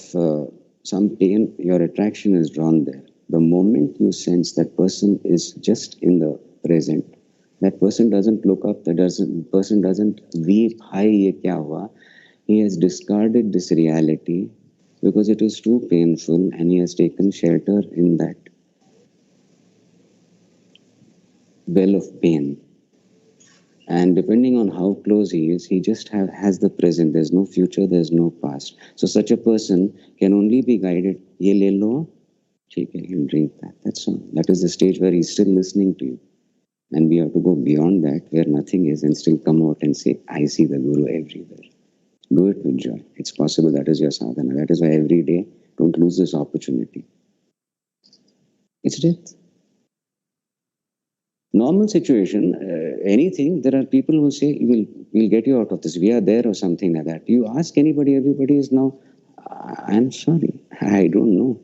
D: some pain, your attraction is drawn there. The moment you sense that person is just in the present, that person doesn't look up, person doesn't weep, hi, ye kya hua? He has discarded this reality because it is too painful and he has taken shelter in that well of pain. And depending on how close he is, he just has the present. There's no future, there's no past. So such a person can only be guided, ye le lo, take it and drink that. That's all. That is the stage where he's still listening to you. And we have to go beyond that, where nothing is, and still come out and say, I see the Guru everywhere. Do it with joy. It's possible. That is your sadhana. That is why every day, don't lose this opportunity. It's death. Normal situation, anything, there are people who say, we'll get you out of this. We are there or something like that. You ask anybody, everybody is now, I'm sorry, I don't know.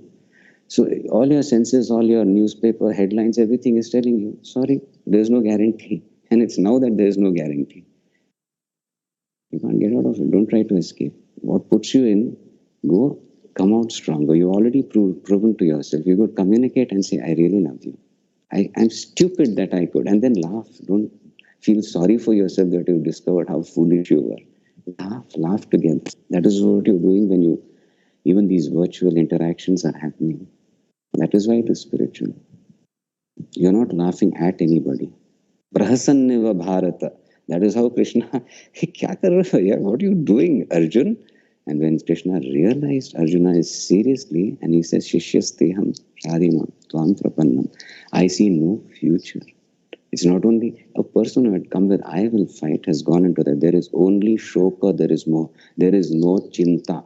D: So all your senses, all your newspaper headlines, everything is telling you, sorry, there's no guarantee. And it's now that there's no guarantee. You can't get out of it. Don't try to escape. What puts you in, go, come out stronger. You already proven to yourself. You could communicate and say, I really love you. I'm stupid that I could. And then laugh. Don't feel sorry for yourself that you discovered how foolish you were. Laugh together. That is what you're doing when even these virtual interactions are happening. That is why it is spiritual. You're not laughing at anybody. Prahasanneva Bharata. That is how Krishna, what are you doing, Arjun? And when Krishna realized Arjuna is seriously, and he says, Shishyasteham Shadima Tvam Prapannam, I see no future. It's not only a person who had come with, I will fight, has gone into that. There is only shoka, there is no chinta.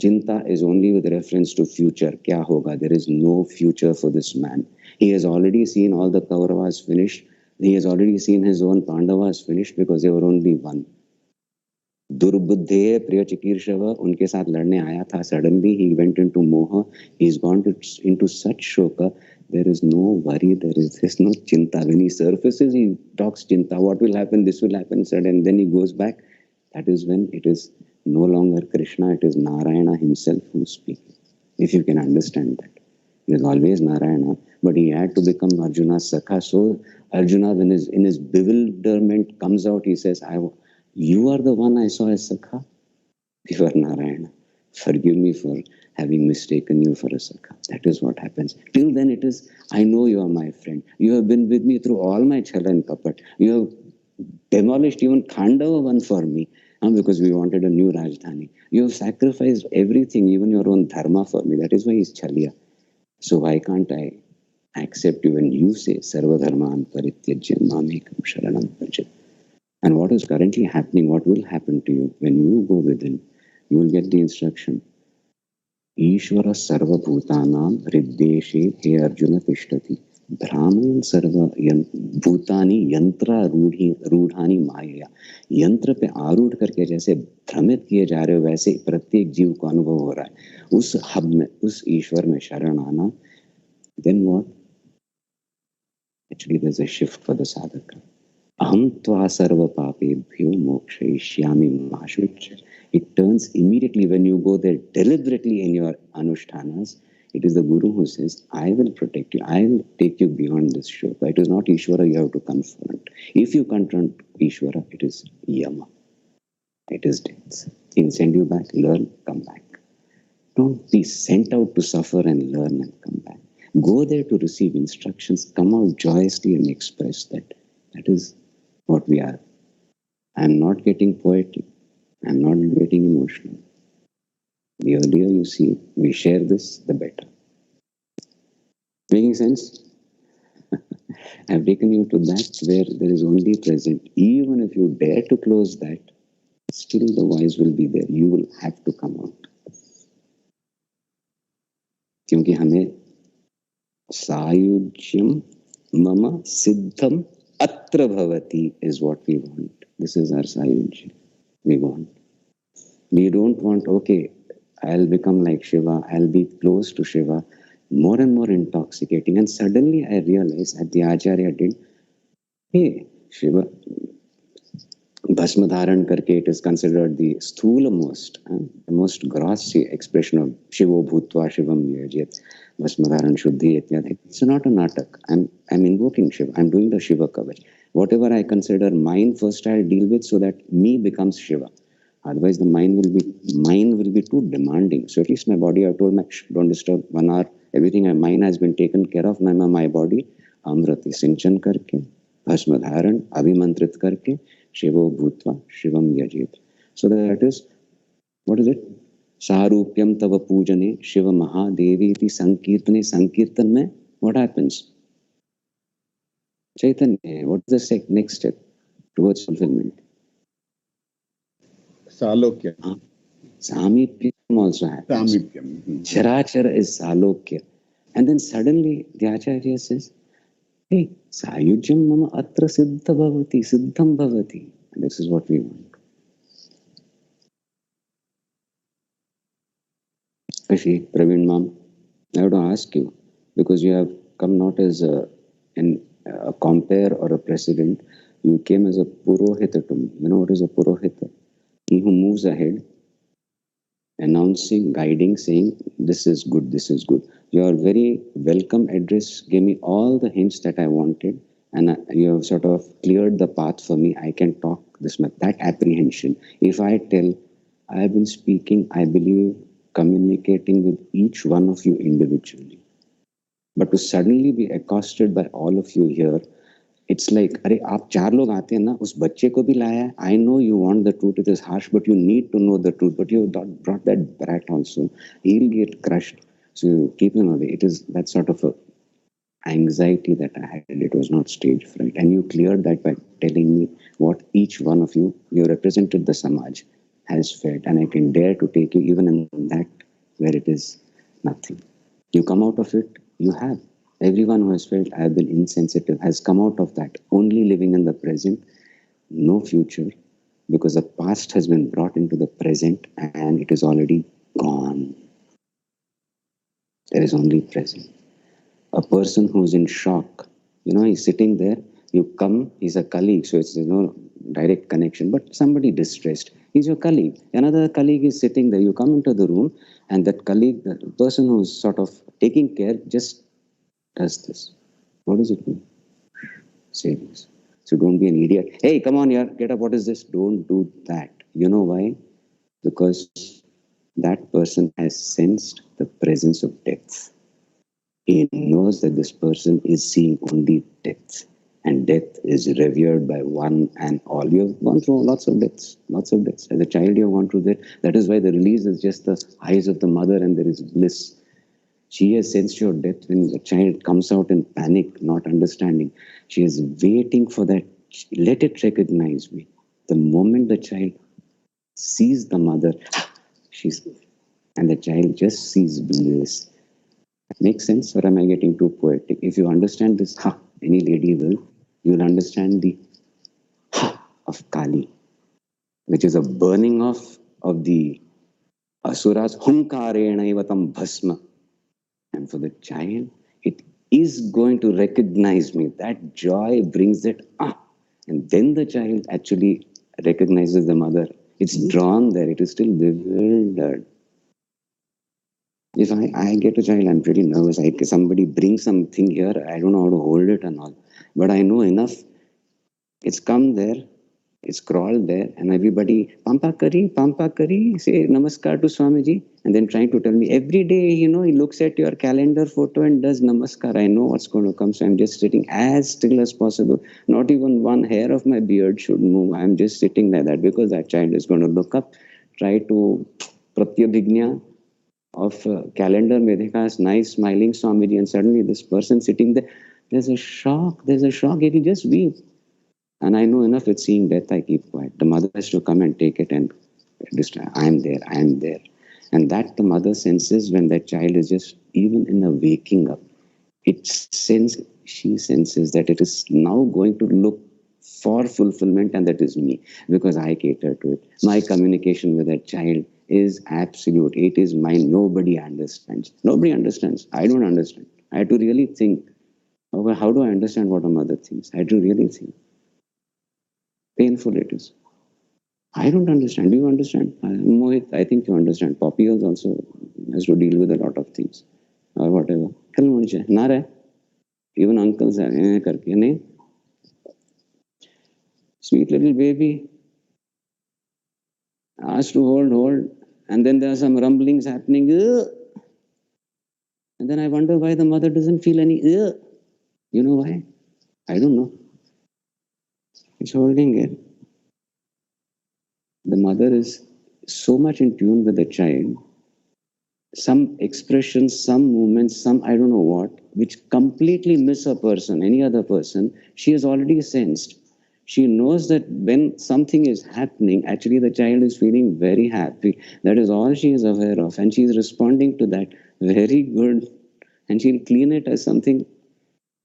D: Chinta is only with reference to future. Kya hoga? There is no future for this man. He has already seen all the Kauravas finished. He has already seen his own Pandavas finished because they were only one. Durbuddhe Priya Chikirshava, unke saath ladne aaya tha. Suddenly he went into moha. He's gone into such shoka. There is no worry. There's no chinta. When he surfaces, he talks chinta. What will happen? This will happen. Suddenly, then he goes back. That is when it is no longer Krishna. It is Narayana himself who is speaking. If you can understand that. It is always Narayana. But he had to become Arjuna's Sakha. So Arjuna, when in his bewilderment comes out, he says, you are the one I saw as Sakha. You are Narayana. Forgive me for having mistaken you for a Sakha. That is what happens. Till then it is, I know you are my friend. You have been with me through all my chala and kapat. You have demolished even Khandava one for me because we wanted a new Rajdhani. You have sacrificed everything, even your own dharma for me. That is why he's Chalya. So why can't I accept you when you say Sarva Dharman Parityajya Mamekam Sharanam Prajat? And what is currently happening, what will happen to you when you go within, you will get the instruction. Ishvara Sarva Bhutanam Riddeshe He Arjuna Tishtati Brahman Sarva Bhutani Yantra Rudhani Maya. यंत्र पे आरूढ़ करके जैसे भ्रमित किए जा रहे हो वैसे प्रत्येक जीव को अनुभव हो रहा है उस हब में उस ईश्वर में शरण आना. Then what? Actually there's a shift for the sadhaka. Aham tva sarva papebhyo mokshayishyami mahashucha. It turns immediately when you go there deliberately in your anushtanas. It is the Guru who says, I will protect you. I will take you beyond this shoka. It is not Ishvara you have to confront. If you confront Ishvara, it is Yama. It is death. He will send you back, learn, come back. Don't be sent out to suffer and learn and come back. Go there to receive instructions, come out joyously and express that. That is what we are. I am not getting poetic. I am not getting emotional. The earlier you see, we share this, the better. Making sense? I have taken you to that where there is only present. Even if you dare to close that, still the voice will be there. You will have to come out. क्योंकि हमें सायुज्यम mama siddham atra bhavati is what we want. This is our sayujya. We want. We don't want, okay, I'll become like Shiva, I'll be close to Shiva. more and more intoxicating. And suddenly I realized that the Acharya did, hey, Shiva, Bhasma Dharan karke, it is considered the sthula the most gross expression of Shivo Bhutva Shivam Yajit, Bhasma Dharan Shuddhi Ityadi. It's not a natak. I'm invoking Shiva. I'm doing the Shiva Kavach. Whatever I consider mine, first I'll deal with so that me becomes Shiva. Otherwise, the mind will be too demanding. So at least my body, I've told my, don't disturb 1 hour. Everything of mine has been taken care of. My body, Amrati Sinchan karke, Bhasma Dharan, Abhimantrit karke, Shivo Bhutva, Shivam Yajit. So that is, what is it? Sarupyam Tava Pujane, Shiva Mahadevi iti Sankirtane. Sankirtan mein, what happens? Chaitanya, what is the next step towards fulfillment?
B: Salokya.
D: Samipyam also happens.
B: Samipyam.
D: Charachara is Salokya. And then suddenly the Acharya says, hey, Sayujyam mama atra siddha bhavati, siddham bhavati. And this is what we want. Rishi, Praveen Mam, I have to ask you, because you have come not as a compare or a president, you came as a Purohita to me. You know what is a Purohita? He who moves ahead, announcing, guiding, saying, this is good, this is good. Your very welcome address gave me all the hints that I wanted, and you have sort of cleared the path for me. I can talk this much. That apprehension. If I tell, I have been speaking, I believe, communicating with each one of you individually. But to suddenly be accosted by all of you here, it's like, अरे आप 4 लोग आते हैं ना, उस बच्चे को भी लाया है. I know you want the truth, it is harsh, but you need to know the truth. But you brought that brat also. He'll get crushed. So you keep him away. It is that sort of a anxiety that I had. It was not stage fright. And you cleared that by telling me what each one of you represented the Samaj, has felt. And I can dare to take you even in that where it is nothing. You come out of it, you have. Everyone who has felt I have been insensitive has come out of that, only living in the present, no future, because the past has been brought into the present and it is already gone. There is only present. A person who is in shock, he's sitting there, you come, he's a colleague, so it's no direct connection, but somebody distressed, he's your colleague. Another colleague is sitting there, you come into the room, and that colleague, the person who's sort of taking care, just does this. What does it mean? Say this. So don't be an idiot. Hey, come on here, get up, what is this? Don't do that. You know why? Because that person has sensed the presence of death. He knows that this person is seeing only death. And death is revered by one and all. You have gone through lots of deaths. As a child, you have gone through that. That is why the release is just the eyes of the mother and there is bliss. She has sensed your death when the child comes out in panic, not understanding. She is waiting for that. Let it recognize me. The moment the child sees the mother, and the child just sees bliss. Makes sense, or am I getting too poetic? If you understand this, any lady will, you'll understand the of Kali, which is a burning off of the asuras, hunkarena ivatam bhasma. And for the child, it is going to recognize me. That joy brings that, and then the child actually recognizes the mother. It's drawn there, it is still bewildered. If I get a child, I'm pretty nervous. Somebody brings something here, I don't know how to hold it and all. But I know enough. It's come there, it's crawled there, and everybody, Pampa Kari, say Namaskar to Swamiji, and then trying to tell me, every day, he looks at your calendar photo and does Namaskar. I know what's going to come, so I'm just sitting as still as possible. Not even one hair of my beard should move. I'm just sitting like that because that child is going to look up, try to Pratyabhignya of calendar Medhika's nice smiling Swamiji, and suddenly this person sitting there, there's a shock, he can just weep. And I know enough with seeing death, I keep quiet. The mother has to come and take it and just, I am there. And that the mother senses when that child is just even in a waking up. She senses that it is now going to look for fulfillment, and that is me, because I cater to it. My communication with that child is absolute. It is mine. Nobody understands. Nobody understands. I don't understand. I had to really think. How do I understand what a mother thinks? I had to really think. Painful it is. I don't understand. Do you understand? Mohit, I think you understand. Poppy also has to deal with a lot of things. Or whatever. Even uncles are sweet little baby. Asked to hold. And then there are some rumblings happening. Ugh. And then I wonder why the mother doesn't feel any. Ugh. You know why? I don't know. It's holding it. The mother is so much in tune with the child. Some expressions, some movements, some I don't know what, which completely miss a person, any other person, she has already sensed. She knows that when something is happening, actually the child is feeling very happy. That is all she is aware of. And she is responding to that very good. And she'll clean it as something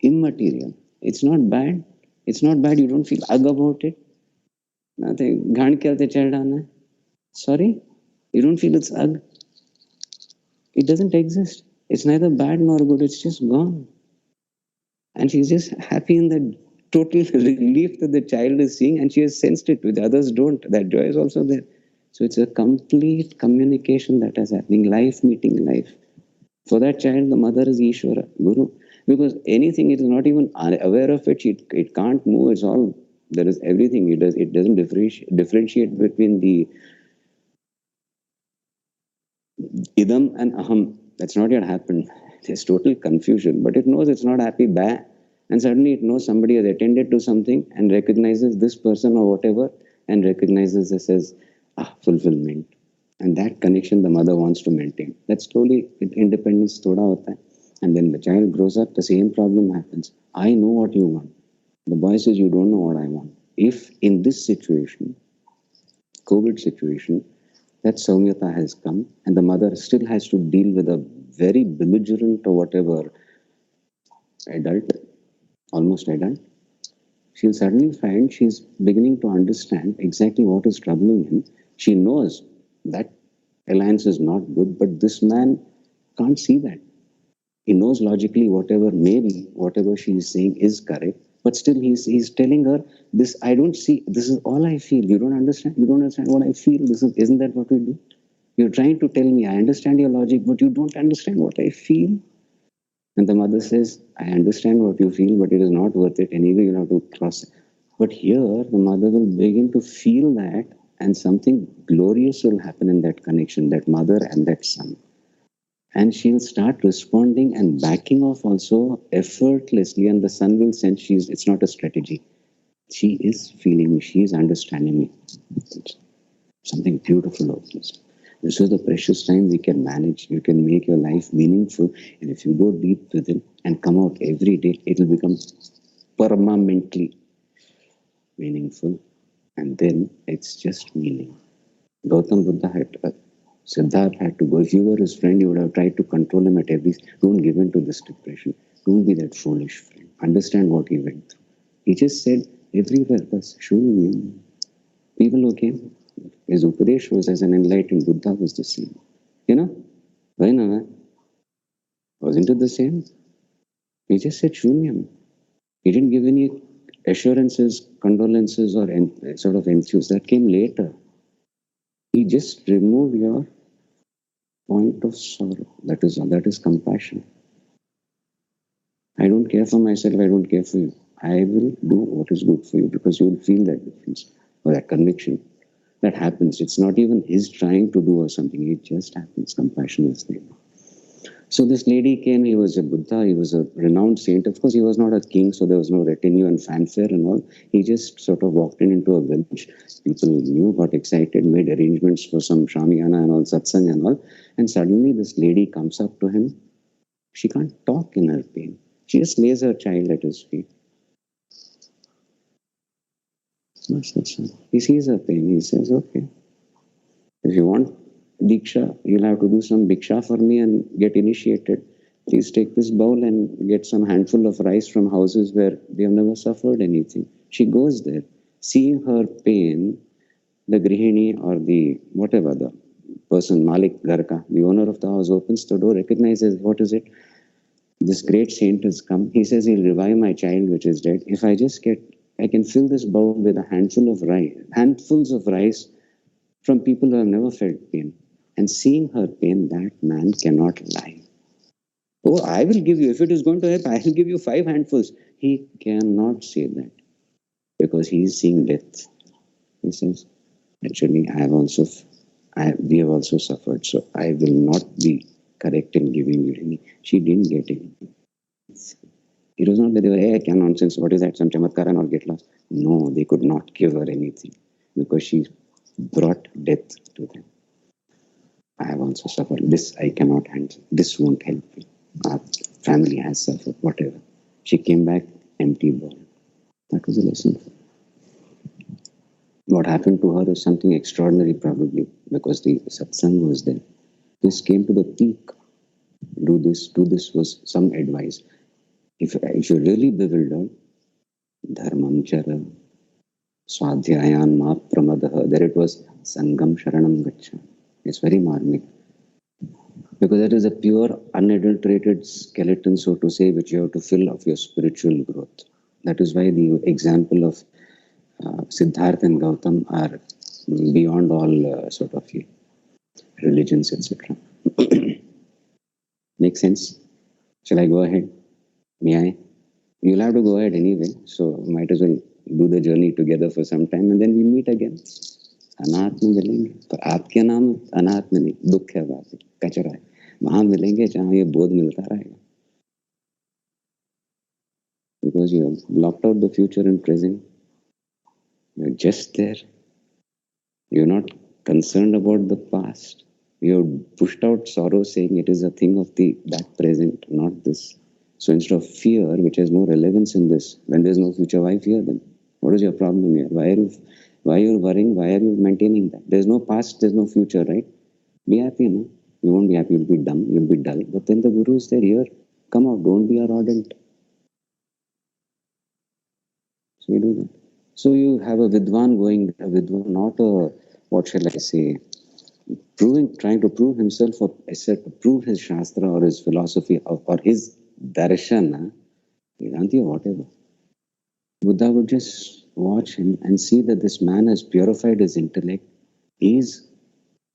D: immaterial. It's not bad. It's not bad. You don't feel ugh about it. Nothing. Child. Sorry? You don't feel it's ugh. It doesn't exist. It's neither bad nor good. It's just gone. And she's just happy in the total relief that the child is seeing, and she has sensed it with others don't. That joy is also there. So it's a complete communication that is happening, life meeting life. For that child, the mother is Ishvara, Guru. Because anything it is not even aware of it, it can't move. It's all, there is everything. It doesn't differentiate between the idam and aham. That's not yet happened. There's total confusion, but it knows it's not happy, bad. And suddenly it knows somebody has attended to something and recognizes this person or whatever and recognizes this as fulfillment. And that connection the mother wants to maintain. That's slowly independence thoda hota hai. And then the child grows up, the same problem happens. I know what you want. The boy says, you don't know what I want. If in this situation, COVID situation, that Saumyata has come and the mother still has to deal with a very belligerent or whatever adult, almost adult, she'll suddenly find she's beginning to understand exactly what is troubling him. She knows that alliance is not good, but this man can't see that. He knows logically whatever she is saying is correct, but still he's telling her, this I don't see, this is all I feel. You don't understand what I feel. Isn't that what we do? You're trying to tell me, I understand your logic, but you don't understand what I feel. And the mother says, I understand what you feel, but it is not worth it. Anyway, you have to cross it. But here, the mother will begin to feel that, and something glorious will happen in that connection, that mother and that son. And she'll start responding and backing off also effortlessly, and the son will sense it's not a strategy. She is feeling me, she is understanding me. Something beautiful of this. This is the precious time we can manage. You can make your life meaningful. And if you go deep within and come out every day, it will become permanently meaningful. And then it's just meaning. Gautam Buddha Siddhartha had to go. If you were his friend, you would have tried to control him at every... Don't give in to this depression. Don't be that foolish friend. Understand what he went through. He just said, everywhere, Shunyam. People who came, his Upadesh was as an enlightened Buddha was the same. You know? Why not? Wasn't it the same? He just said Shunyam. He didn't give any assurances, condolences, or sort of enthusiasm. That came later. He just removed your point of sorrow. That is compassion. I don't care for myself, I don't care for you. I will do what is good for you because you will feel that difference or that conviction. That happens. It's not even his trying to do or something. It just happens. Compassion is there. So this lady came, he was a Buddha, he was a renowned saint. Of course, he was not a king, so there was no retinue and fanfare and all. He just sort of walked into a village. People knew, got excited, made arrangements for some Shamiana and all, satsang and all. And suddenly this lady comes up to him. She can't talk in her pain. She just lays her child at his feet. He sees her pain. He says, okay, if you want Diksha, you'll have to do some Diksha for me and get initiated. Please take this bowl and get some handful of rice from houses where they have never suffered anything. She goes there. Seeing her pain, the Grihini or the whatever, the person, Malik Garka, the owner of the house, opens the door, recognizes, what is it? This great saint has come. He says he'll revive my child which is dead. If I just I can fill this bowl with a handfuls of rice from people who have never felt pain. And seeing her pain, that man cannot lie. Oh, I will give you, if it is going to help, I will give you 5 handfuls. He cannot say that because he is seeing death. He says, actually, we have also suffered, so I will not be correct in giving you any. She didn't get anything. It was not that they were, hey, nonsense, what is that, some chamatkar and all get lost. No, they could not give her anything because she brought death to them. I have also suffered. This I cannot handle. This won't help me. Our family has suffered, whatever. She came back empty bowl. That was a lesson for her. What happened to her is something extraordinary, probably, because the satsang was there. This came to the peak. Do this was some advice. If you're really bewildered, dharmam chara, swadhyayan ma pramadaha, there it was, sangam sharanam gaccha. It's very marmic. Because that is a pure, unadulterated skeleton, so to say, which you have to fill of your spiritual growth. That is why the example of Siddhartha and Gautam are beyond all sort of religions, etc. Make sense? Shall I go ahead? May I? You'll have to go ahead anyway, so might as well do the journey together for some time and then we meet again. अनात्म मिलेंगे, पर आपके नाम अनात्म नहीं, दुख है, बात कचरा है. वहां मिलेंगे जहां ये बोध मिलता रहेगा. Because you have blocked out the future and present. You're just there. You're not concerned about the past. You've pushed out sorrow, saying it is a thing of that present, not this. So instead of fear, which has no relevance in this, when there's no future, why fear then? What is your problem here? Why are you worrying? Why are you maintaining that? There's no past, there's no future, right? Be happy, no? You won't be happy, you'll be dumb, you'll be dull. But then the Guru is there, here, come out, don't be arrogant. So you do that. So you have a Vidwan going, not a, what shall I say, trying to prove himself or prove his Shastra or his philosophy or his Darshana, Vedanti or whatever. Buddha would just watch him and see that this man has purified his intellect. He's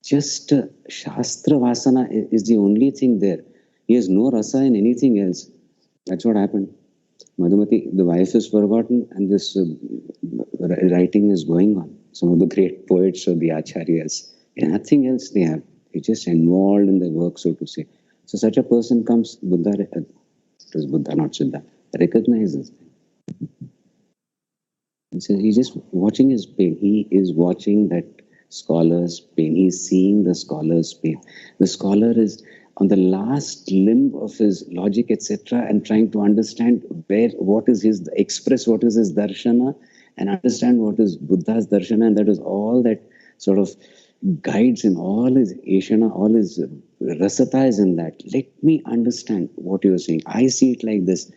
D: just Shastra Vasana is the only thing there. He has no rasa in anything else. That's what happened. Madhumati, the wife is forgotten and this writing is going on. Some of the great poets or the acharyas, nothing else they have. They're just involved in the work, so to say. So such a person comes, Buddha, it was Buddha, not Siddha, recognizes them. So he's just watching his pain. He is watching that scholar's pain. He's seeing the scholar's pain. The scholar is on the last limb of his logic, etc., and trying to understand what is his darshana, and understand what is Buddha's darshana, and that is all that sort of guides him. All his ashana, all his rasata is in that. Let me understand what you are saying. I see it like this.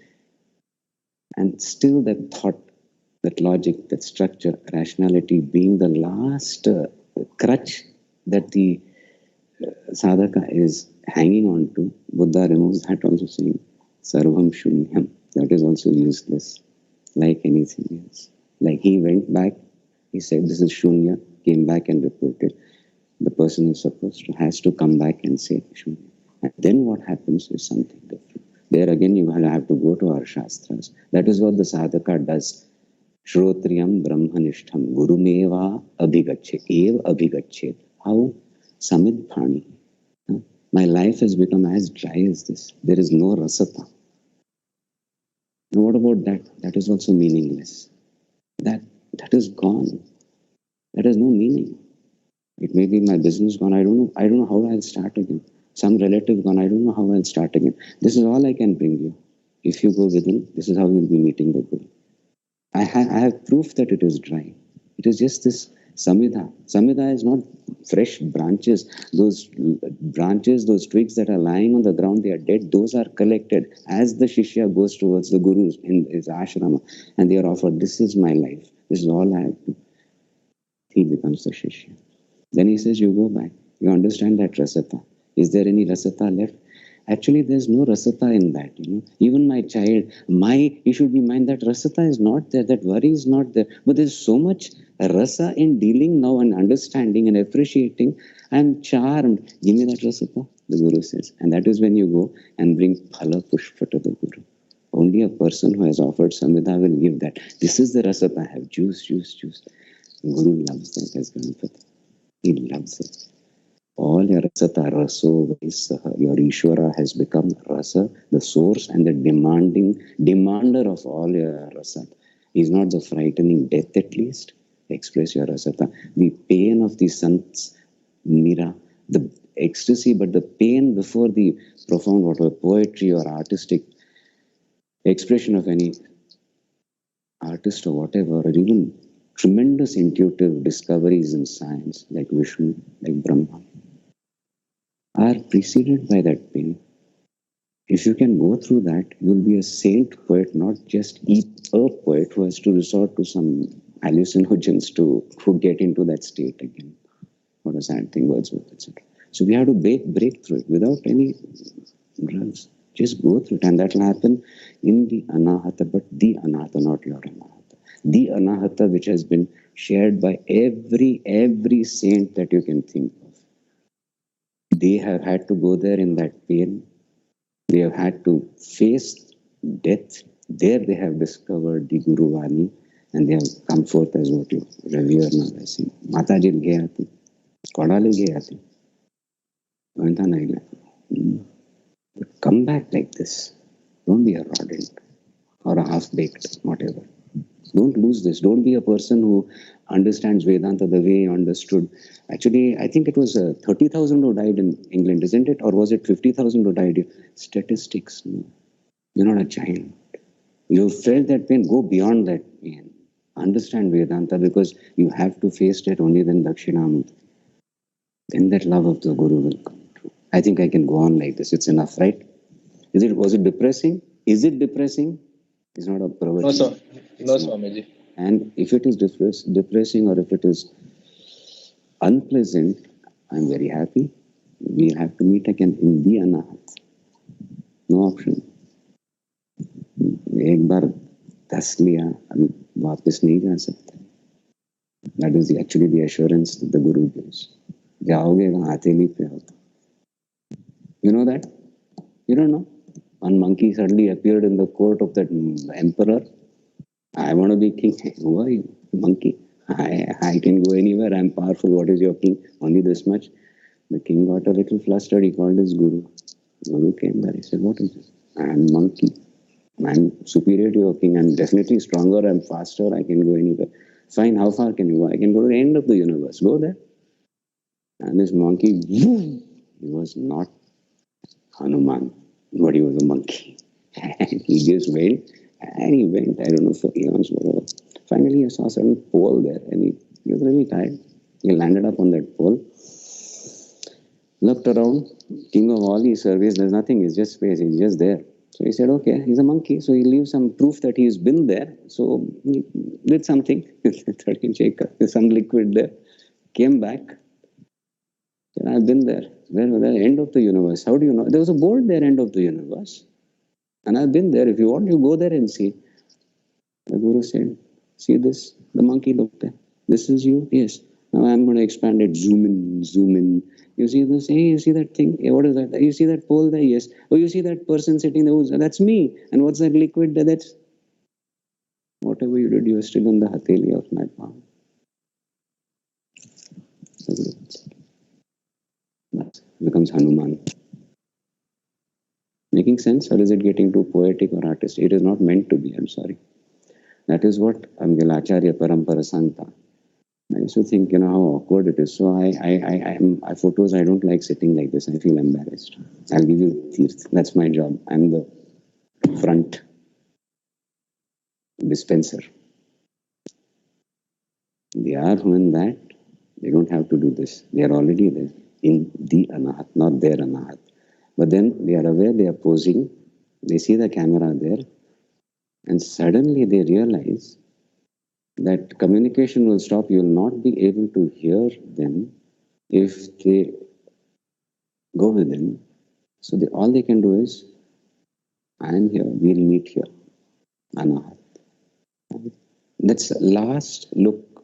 D: And still that thought, that logic, that structure, rationality being the last crutch that the sadhaka is hanging on to, Buddha removes that also, saying sarvam shunyam. That is also useless, like anything else. Like he went back, he said this is shunya, came back and reported. The person is has to come back and say shunya. And then what happens is something different. There again you will have to go to our shastras. That is what the sadhaka does. Shrotriyam brahmanishtham gurumeva abhigachet. Ev abhigachet. How? Samidbhani. My life has become as dry as this. There is no rasata. And what about that? That is also meaningless. That is gone. That has no meaning. It may be my business gone. I don't know how I'll start again. Some relative gone. I don't know how I'll start again. This is all I can bring you. If you go within, this is how you'll be meeting the Guru. I have proof that it is dry. It is just this samidha. Samidha is not fresh branches. Those branches, those twigs that are lying on the ground, they are dead. Those are collected as the shishya goes towards the Guru in his ashrama, and they are offered, this is my life. This is all I have to. He becomes the shishya. Then he says, you go back. You understand that rasata? Is there any rasata left? Actually, there's no rasata in that. Even my child, he should be mind that rasata is not there, that worry is not there. But there's so much rasa in dealing now and understanding and appreciating. I'm charmed. Give me that rasata, the Guru says. And that is when you go and bring phala pushpa to the Guru. Only a person who has offered samvida will give that. This is the rasata I have. Juice. Guru loves that as Ganapati. He loves it. All your rasata, raso, vaisaha, your Ishvara has become rasa, the source and the demander of all your rasa. He's not the frightening death at least. Express your rasata. The pain of the sants, mira, the ecstasy, but the pain before the profound whatever poetry or artistic expression of any artist or whatever, or even tremendous intuitive discoveries in science like Vishnu, like Brahma, are preceded by that pain. If you can go through that, you'll be a saint poet, not just a poet who has to resort to some hallucinogens to get into that state again. What a sad thing, Wordsworth, etc. So we have to break through it without any drugs. Just go through it, and that will happen in the anahata, but the anahata, not your anahata. The anahata which has been shared by every saint that you can think of. They have had to go there in that pain. They have had to face death. There they have discovered the Guru Vani, and they have come forth as what you revere now as saying. Mataji gayati, Kodali gayati. But come back like this. Don't be a rodent or a half-baked, whatever. Don't lose this. Don't be a person who understands Vedanta the way he understood. Actually, I think it was 30,000 who died in England, isn't it? Or was it 50,000 who died? Statistics. No. You're not a child. You felt that pain. Go beyond that pain. Understand Vedanta, because you have to face it only then Dakshinamurti. Then that love of the Guru will come true. I think I can go on like this. It's enough, right? Was it depressing? Is it depressing? It's not a pravachana.
A: No, sir. No, Swamiji.
D: And if it is depressing or if it is unpleasant, I'm very happy. We'll have to meet again in the anahat. No option. एक बार दस लिया, अभी वापस नहीं जा सकते. That is actually the assurance that the Guru gives. जाओगे कहाँ हथेली पे होता. You know that? You don't know. One monkey suddenly appeared in the court of that emperor. I want to be king. Who are you? Monkey. I can go anywhere. I'm powerful. What is your king? Only this much. The king got a little flustered. He called his Guru. Guru came there. He said, what is this? I'm monkey. I'm superior to your king. I'm definitely stronger. I'm faster. I can go anywhere. Fine. How far can you go? I can go to the end of the universe. Go there. And this monkey, he was not Hanuman, but he was a monkey. And he just went, and he went, I don't know, for eons, whatever. Finally, he saw a certain pole there, and he was really tired. He landed up on that pole, looked around, king of all his service, there's nothing, it's just space, he's just there. So he said, okay, he's a monkey, so he leaves some proof that he's been there. So he did something, 13 shaker, there's some liquid there, came back. Said, I've been there. Where was the end of the universe? How do you know? There was a board there, end of the universe. And I've been there. If you want, you go there and see. The Guru said, see this? The monkey looked there. This is you? Yes. Now I'm going to expand it. Zoom in, zoom in. You see this? Hey, you see that thing? Hey, what is that? You see that pole there? Yes. Oh, you see that person sitting there? Oh, that's me. And what's that liquid there? That's... Whatever you did, you are still in the hateli of my palm. That becomes Hanuman. Making sense, or is it getting too poetic or artistic? It is not meant to be, I'm sorry. That is what Amgalacharya Parampara Santa. I used to think, how awkward it is. So I photos, I don't like sitting like this. I feel embarrassed. I'll give you teeth. That's my job. I'm the front dispenser. They are who in that. They don't have to do this. They are already there in the anahat, not their anahat. But then they are aware, they are posing, they see the camera there, and suddenly they realize that communication will stop. You will not be able to hear them if they go within. So all they can do is, I am here, we'll meet here. Anahat. That's the last look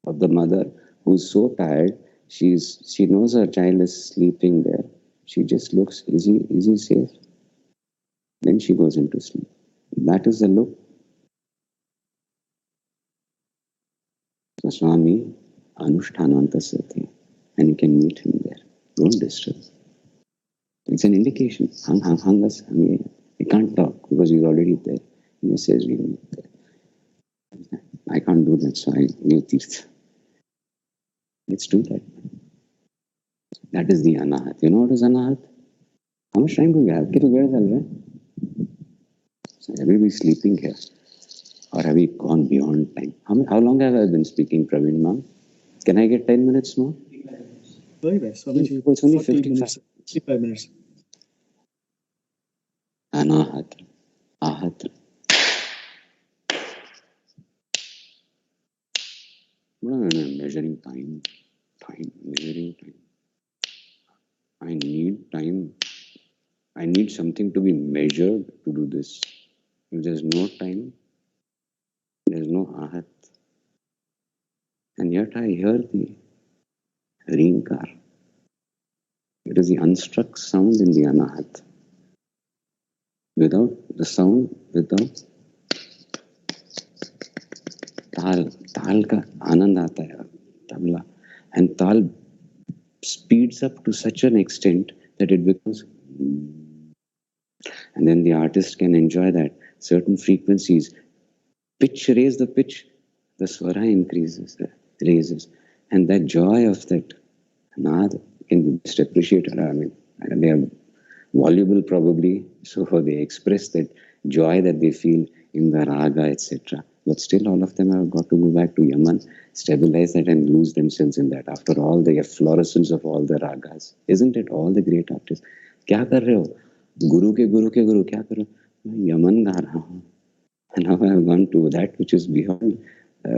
D: of the mother who's so tired. She knows her child is sleeping there. She just looks, is he safe? Then she goes into sleep. That is the look. So Swami Anushtanantasati, and you can meet him there. Don't disturb. It's an indication. He can't talk because he's already there. He says we will meet there. I can't do that, so I give Tirtha. Let's do that. That is the Anahat. You know what is Anahat? How much time do we have? So everybody's sleeping here. Or have we gone beyond time? How long have I been speaking, Praveen ma'am? Can I get 10 minutes more?
C: Very nice. Swamiji,
D: It's only
C: 40
D: 55.
C: minutes, 55 minutes.
D: Anahat. Ahat. What am I measuring time? Measuring time. I need time. I need something to be measured to do this. If there's no time, there's no ahat. And yet I hear the ringkar. It is the unstruck sound in the anahat. Without the sound, without ताल का आनंद आता है tabla, and ताल speeds up to such an extent that it becomes, and then the artist can enjoy that certain frequencies raise the pitch, the swara increases, raises, and that joy of that naad can be best appreciated. I mean, they are voluble probably, so they express that joy that they feel in the raga, etc. But still, all of them have got to go back to Yaman, stabilize that and lose themselves in that. After all, the efflorescence of all the ragas. Isn't it all the great artists? क्या कर रहे हो? गुरु के गुरु क्या कर रहे हो? मैं यमन गा रहा हूँ. And now I have gone to that which is beyond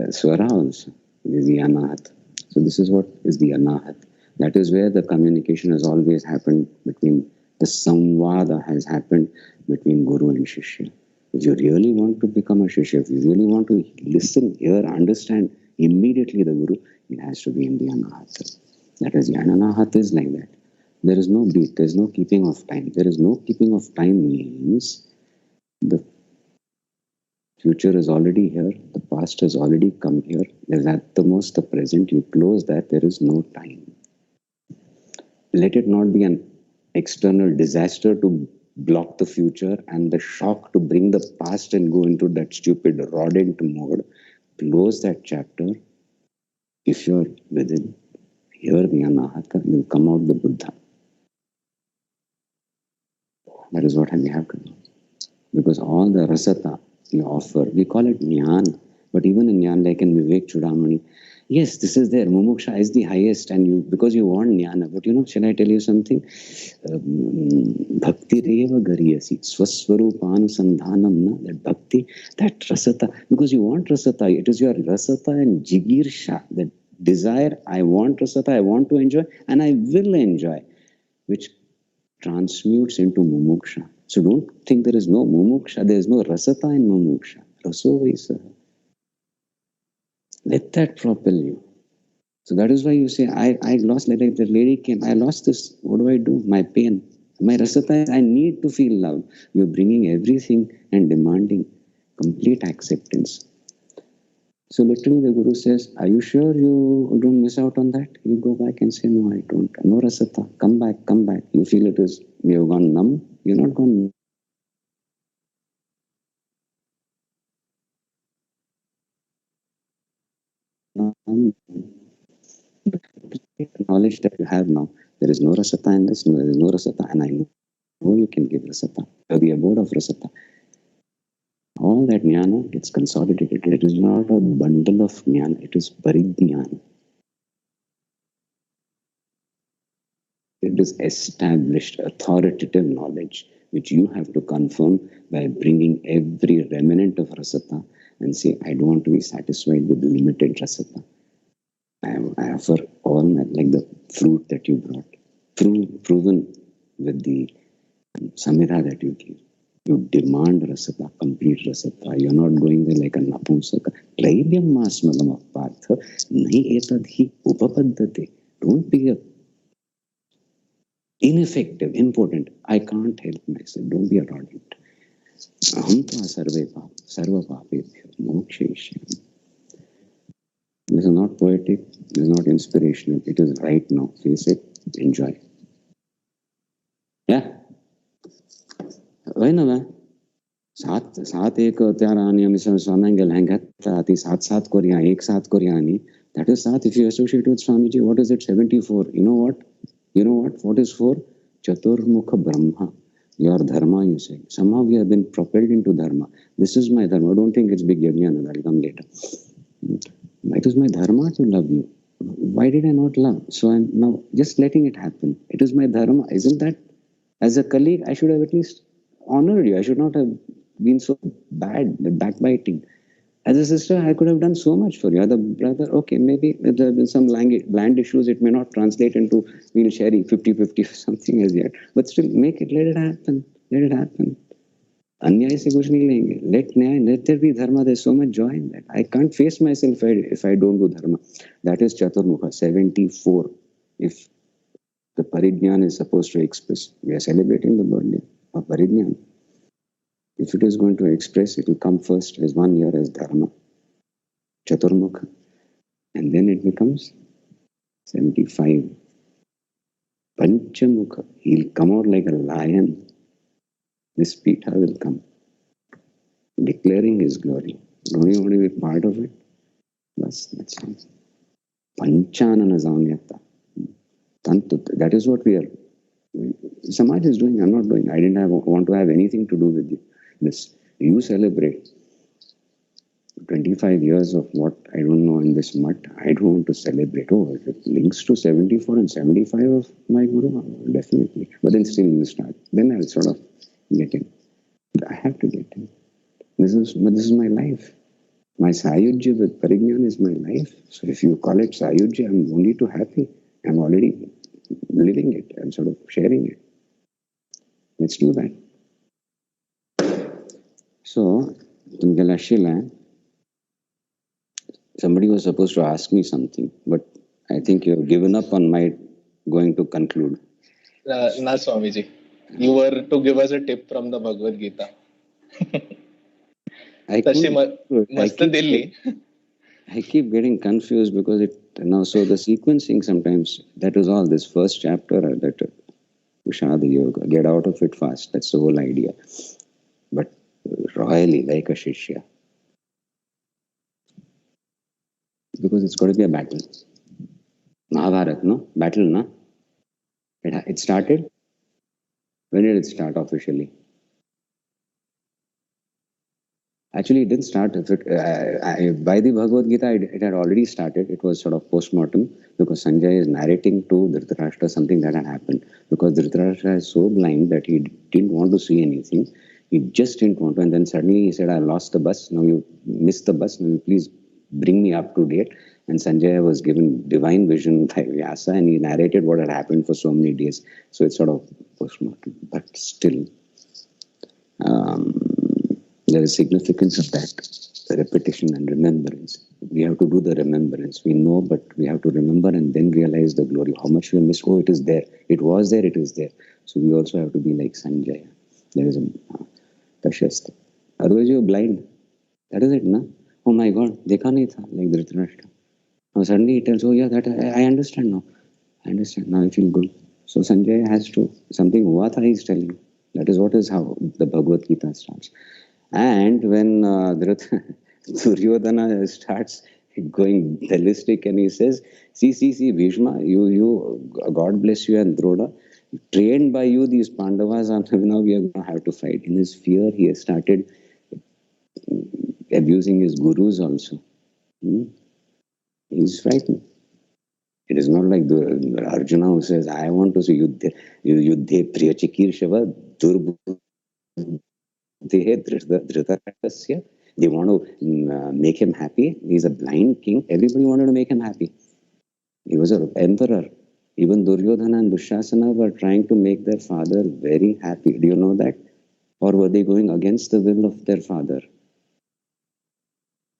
D: Swara also. It is the Anahat. So this is what is the Anahat. That is where the communication has always happened between, the Samvada has happened between Guru and Shishya. If you really want to become a Shishya, if you really want to listen, hear, understand immediately the Guru, it has to be in the Anahat. That is, the Anahat is like that. There is no beat, there is no keeping of time. There is no keeping of time means the future is already here, the past has already come here. There's at the most the present, you close that, there is no time. Let it not be an external disaster to block the future and the shock to bring the past and go into that stupid rodent mode. Close that chapter. If you're within, hear the Anahata, you'll come out the Buddha. That is what we have to do. Because all the rasata you offer, we call it Jnana, but even in Jnana, like in Vivek Chudamani, yes, this is there. Mumuksha is the highest, and you, because you want Jnana. But you know, shall I tell you something? Bhakti reva gariyasi, swaswarupānusandhanam, na, that bhakti, that rasata, because you want rasata, it is your rasata and jigirsha, that desire, I want rasata, I want to enjoy, and I will enjoy, which transmutes into mumuksha. So don't think there is no mumuksha, there is no rasata in mumuksha. Raso vaisa. Let that propel you. So that is why you say, I lost, like the lady came, I lost this, what do I do? My pain. My rasata is, I need to feel love. You're bringing everything and demanding complete acceptance. So literally the Guru says, are you sure you don't miss out on that? You go back and say, no, I don't. No rasata. Come back. You feel it is, you have gone numb. You're not gone numb. Knowledge that you have now, there is no rasata in this, there is no rasata, and I know you can give rasata. You're the abode of rasata. All that jnana gets consolidated. It is not a bundle of jnana, it is parijnana. It is established, authoritative knowledge, which you have to confirm by bringing every remnant of rasata and say, I don't want to be satisfied with limited rasata. I offer all my, like the fruit that you brought. proven with the samhita that you give. You demand rasata, complete rasata. You're not going there like a napumsaka. Klaibyam masmalam of partha. Nahi etadhi upapaddate. Don't be a ineffective, impotent. I can't help myself. Don't be arrogant. Aham tva sarva papebhyo mokshayishyami. This is not poetic. This is not inspirational. It is right now. Face it. Enjoy. Yeah. Why not? सात एक त्यार आनी आमी स्वाम्यांगेल Hong घेता ती सात कोरया एक सात कोरया न्ही that is सात. If you associate with Swamiji, what is it? 74. You know what is 4? Chaturmukha Brahma. Your dharma, you say. Somehow we have been propelled into dharma. This is my dharma. Don't think it's big yajna, that will come later. It is my dharma to love you. Why did I not love? So I'm now just letting it happen. It is my dharma. Isn't that, as a colleague, I should have at least honored you. I should not have been so bad, backbiting. As a sister, I could have done so much for you. As a brother, okay, maybe if there have been some land issues, it may not translate into we'll share 50-50 or something as yet. But still, make it, let it happen. Let it happen. Anyay se kuch nahi lenge. Let there be dharma. There's so much joy in that. I can't face myself if I don't do dharma. That is Chaturmukha, 74. If the Parijnan is supposed to express, we are celebrating the birthday of Parijnan. If it is going to express, it will come first as 1 year as dharma, Chaturmukha, and then it becomes 75. Panchamukha, he'll come out like a lion. This Pitha will come, declaring his glory. Don't you want to be part of it? That's all. Panchanana Zaunyatta. That is what we are. Samaj is doing, I'm not doing. I didn't want to have anything to do with this. You celebrate 25 years of what I don't know in this mutt. I don't want to celebrate. Oh, if it links to 74 and 75 of my Guru, definitely. But then still you start. Then I'll sort of get in. I have to get in. This is my life. My Sayujya with Parijnan is my life. So if you call it Sayujya, I'm only too happy. I'm already living it. I'm sort of sharing it. Let's do that. So, somebody was supposed to ask me something, but I think you have given up on my going to conclude.
A: Na Swamiji. You were to give us a tip from the Bhagavad Gita.
D: I keep getting confused because so the sequencing sometimes, that is all, this first chapter, that Vishada Yoga, get out of it fast. That's the whole idea. But royally, like a Shishya. Because it's got to be a battle. Mahabharat, no? Battle, no? It started? When did it start officially? Actually, it didn't start. By the Bhagavad Gita, it had already started. It was sort of post-mortem because Sanjay is narrating to Dhritarashtra something that had happened. Because Dhritarashtra is so blind that he didn't want to see anything. He just didn't want to. And then suddenly he said, I lost the bus. Now you missed the bus. Now you please bring me up to date. And Sanjay was given divine vision by Vyasa and he narrated what had happened for so many days. So it's sort of post-mortem. But still, there is significance of that, repetition and remembrance. We have to do the remembrance. We know, but we have to remember and then realize the glory. How much we miss. Oh, it is there. It was there. It is there. So we also have to be like Sanjaya. There is a Tashast. Otherwise you are blind. That is it, na? Oh my God, dekha nahi tha, like Dhritarashtra. Now suddenly he tells, oh yeah, that I understand now. I understand. Now I feel good. So Sanjay has to, something hua tha, he is telling. That is what is how the Bhagavad Gita starts. And when Duryodhana starts going ballistic and he says, see, Bhishma, you, God bless you and Drodha, trained by you, these Pandavas, now we are going to have to fight. In his fear, he has started abusing his gurus also. He's frightened. It is not like the Arjuna who says, I want to see Yuddhe Priyachikir Shava Durbu. They want to make him happy. He's a blind king. Everybody wanted to make him happy. He was an emperor. Even Duryodhana and Dushasana were trying to make their father very happy. Do you know that? Or were they going against the will of their father?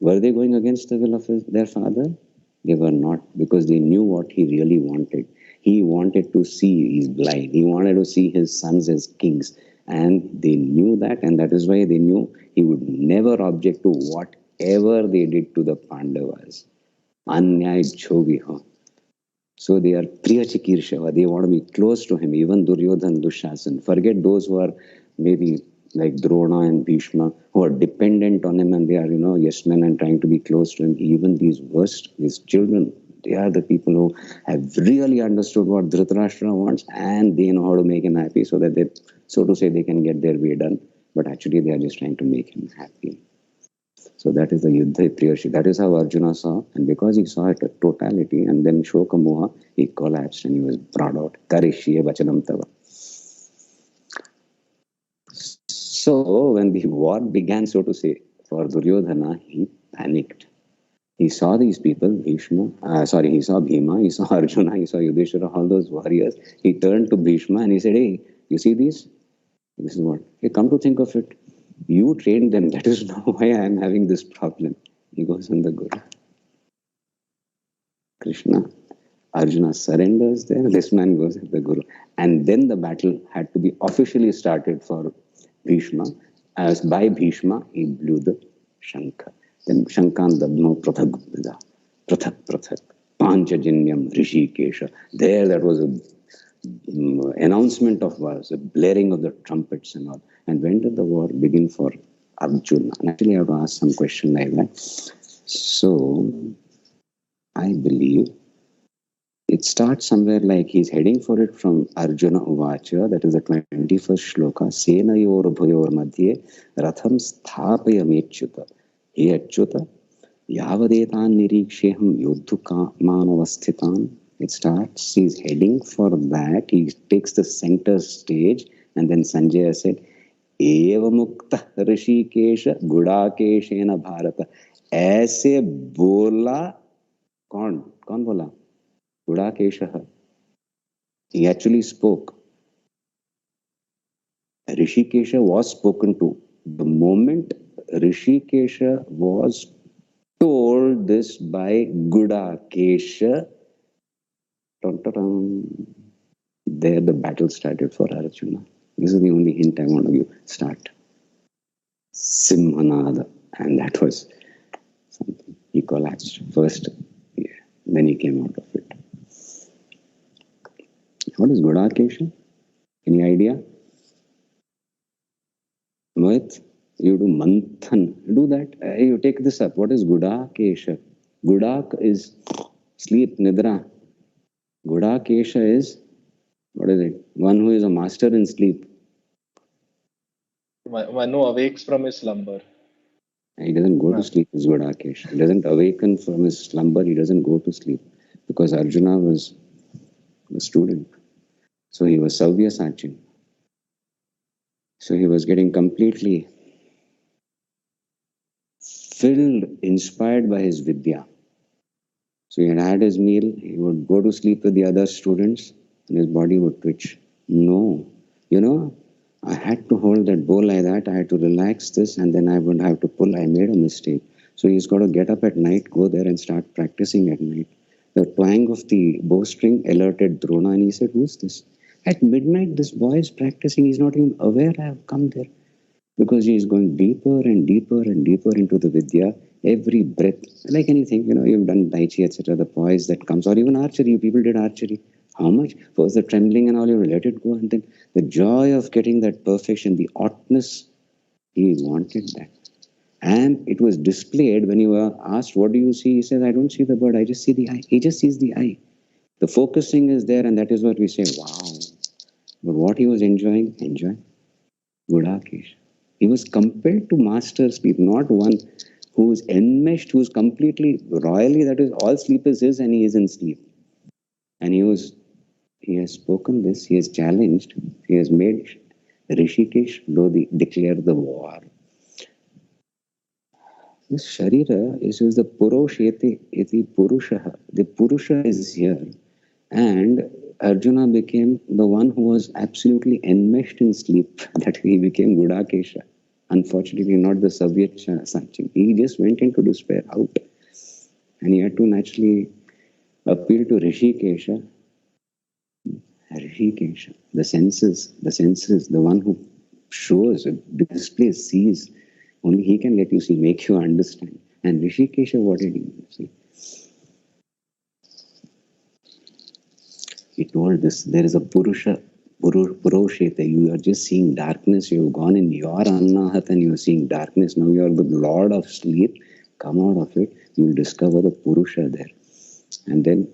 D: Were they going against the will of their father? They were not, because they knew what he really wanted. He wanted to see his blind. He wanted to see his sons as kings. And they knew that, and that is why they knew he would never object to whatever they did to the Pandavas. Anyay Choviha. So they are Priya Chikirshava. They want to be close to him. Even Duryodhan, Dushasan. Forget those who are maybe like Drona and Bhishma, who are dependent on him and they are, yes men and trying to be close to him. Even these children, they are the people who have really understood what Dhritarashtra wants and they know how to make him happy so that they, so to say, they can get their way done. But actually they are just trying to make him happy. So that is the Yuddha Priyashi. That is how Arjuna saw. And because he saw it a totality and then Shoka Moha, he collapsed and he was brought out. Karishye Vachanam Tava. So when the war began, so to say, for Duryodhana, he panicked. He saw these people, he saw Bhima, he saw Arjuna, he saw Yudhishthira, all those warriors. He turned to Bhishma and he said, hey, you see these? This is what? Hey, come to think of it, you trained them. That is not why I am having this problem. He goes on the Guru. Krishna, Arjuna surrenders there. This man goes at the Guru. And then the battle had to be officially started for Bhishma. As by Bhishma, he blew the Shankha. Then Shankan Dabno Prathak Vida. Prathak. Panchajanyam Rishikesha. There that was a announcement of wars, a blaring of the trumpets and all. And when did the war begin for Arjuna? And actually I have to ask some question like that. So I believe it starts somewhere like he's heading for it from Arjuna Uvacha, that is the 21st shloka. Senayor bhayor madhye ratham sthapaya mechyuta. He achyuta yavadetan niriksheham yodhuka manavasthitan. It starts, he's heading for that. He takes the center stage and then Sanjaya said, Eva mukta rishikesha gudakeshena bharata. ऐसे बोला कौन बोला? Gudakesha. He actually spoke. Rishikesha was spoken to. The moment Rishikesha was told this by Gudakesha, there the battle started for Arjuna. This is the only hint I want to give. Start. Simhanada. And that was something. He collapsed first. Yeah. Then he came out of it. What is Gudakesha? Any idea? Mohit, you do manthan. Do that. You take this up. What is Gudakesha? Gudak is sleep, nidra. Gudakesha is, what is it? One who is a master in sleep.
A: One who awakes from his slumber.
D: He doesn't go to sleep, is Gudakesha. He doesn't awaken from his slumber. He doesn't go to sleep. Because Arjuna was a student. So he was Savyasachin. So he was getting completely filled, inspired by his Vidya. So he had his meal, he would go to sleep with the other students and his body would twitch. No, I had to hold that bow like that, I had to relax this and then I would have to pull. I made a mistake. So he's got to get up at night, go there and start practicing at night. The twang of the bowstring alerted Drona and he said, who's this? At midnight, this boy is practicing. He's not even aware I have come there. Because he is going deeper and deeper and deeper into the Vidya. Every breath, like anything, you've done Tai Chi, etc., the poise that comes, or even archery. You people did archery. How much? First the trembling and all, you let it go. And then the joy of getting that perfection, the oughtness, he wanted that. And it was displayed when you were asked, what do you see? He says, I don't see the bird, I just see the eye. He just sees the eye. The focusing is there and that is what we say, wow. But what he was enjoying, Gudakesha. He was compelled to master sleep, not one who is enmeshed, who is completely royally, that is, all sleep is his and he is in sleep. And he has spoken this, he has challenged, he has made Rishikesh declare the war. This Sharira is the Puroshete iti Purushaha. The Purusha is here. And Arjuna became the one who was absolutely enmeshed in sleep, that he became Gudakesha. Unfortunately, not the Soviet Sachin. He just went into despair, out. And he had to naturally appeal to Rishikesha. Rishikesha, the senses, the one who shows, displays, sees. Only he can let you see, make you understand. And Rishikesha, what did he do? See? He told this, there is a Purusheta, you are just seeing darkness, you have gone in your Annahat and you are seeing darkness, now you are the lord of sleep, come out of it, you will discover the Purusha there. And then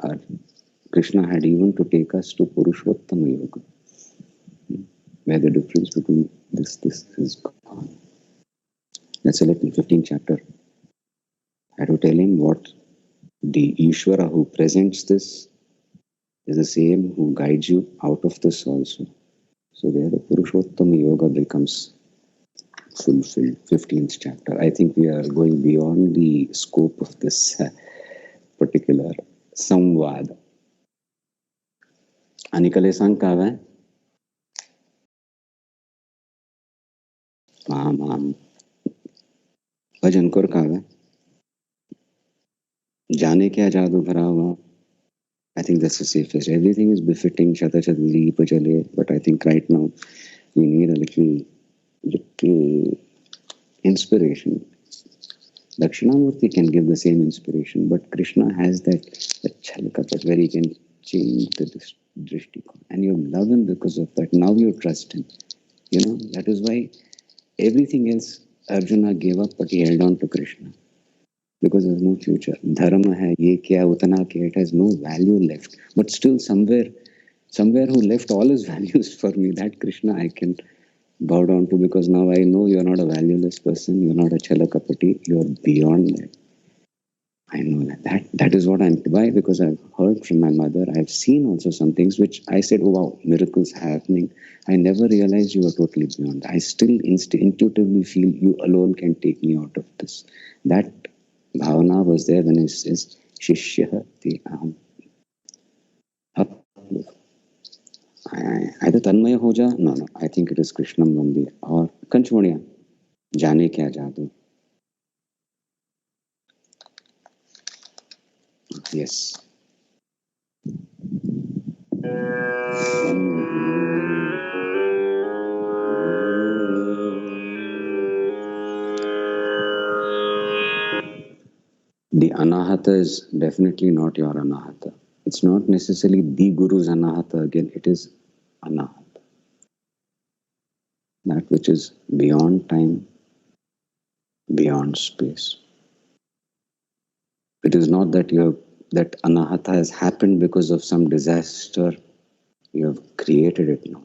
D: Krishna had even to take us to Purushottama Yoga, where the difference between this is gone. That's 15th chapter. I had to tell him what the Ishvara who presents this is the same who guides you out of this also. So there the Purushottama Yoga becomes fulfilled, 15th chapter. I think we are going beyond the scope of this particular samvad. Anikale Sankava? Mam. Bhajan Kor Kava? Jane kya jadoo bhara hua? I think that's the safest. Everything is befitting Shata Chadli Pachale, but I think right now we need a little inspiration. Dakshinamurti can give the same inspiration, but Krishna has that chalkapat where he can change the drishtikon. And you love him because of that. Now you trust him. You know, that is why everything else Arjuna gave up, but he held on to Krishna. Because there's no future. Dharma hai, ye kya, utana kya, it has no value left. But still somewhere who left all his values for me, that Krishna I can bow down to, because now I know you're not a valueless person, you're not a chalakapati, you're beyond that. I know that is what I'm, why? Because I've heard from my mother, I've seen also some things which I said, oh wow, miracles happening. I never realized you were totally beyond. I still intuitively feel you alone can take me out of this. That Bhavana was there when it says Shishya te aham. Either Tanmaya ho ja, no, I think it is Krishnam Vande or Kanchmoniya, Jane kya jadoo. Yes. The anahata is definitely not your anahata. It's not necessarily the Guru's anahata again, it is anahata. That which is beyond time, beyond space. It is not that that anahata has happened because of some disaster. You have created it now,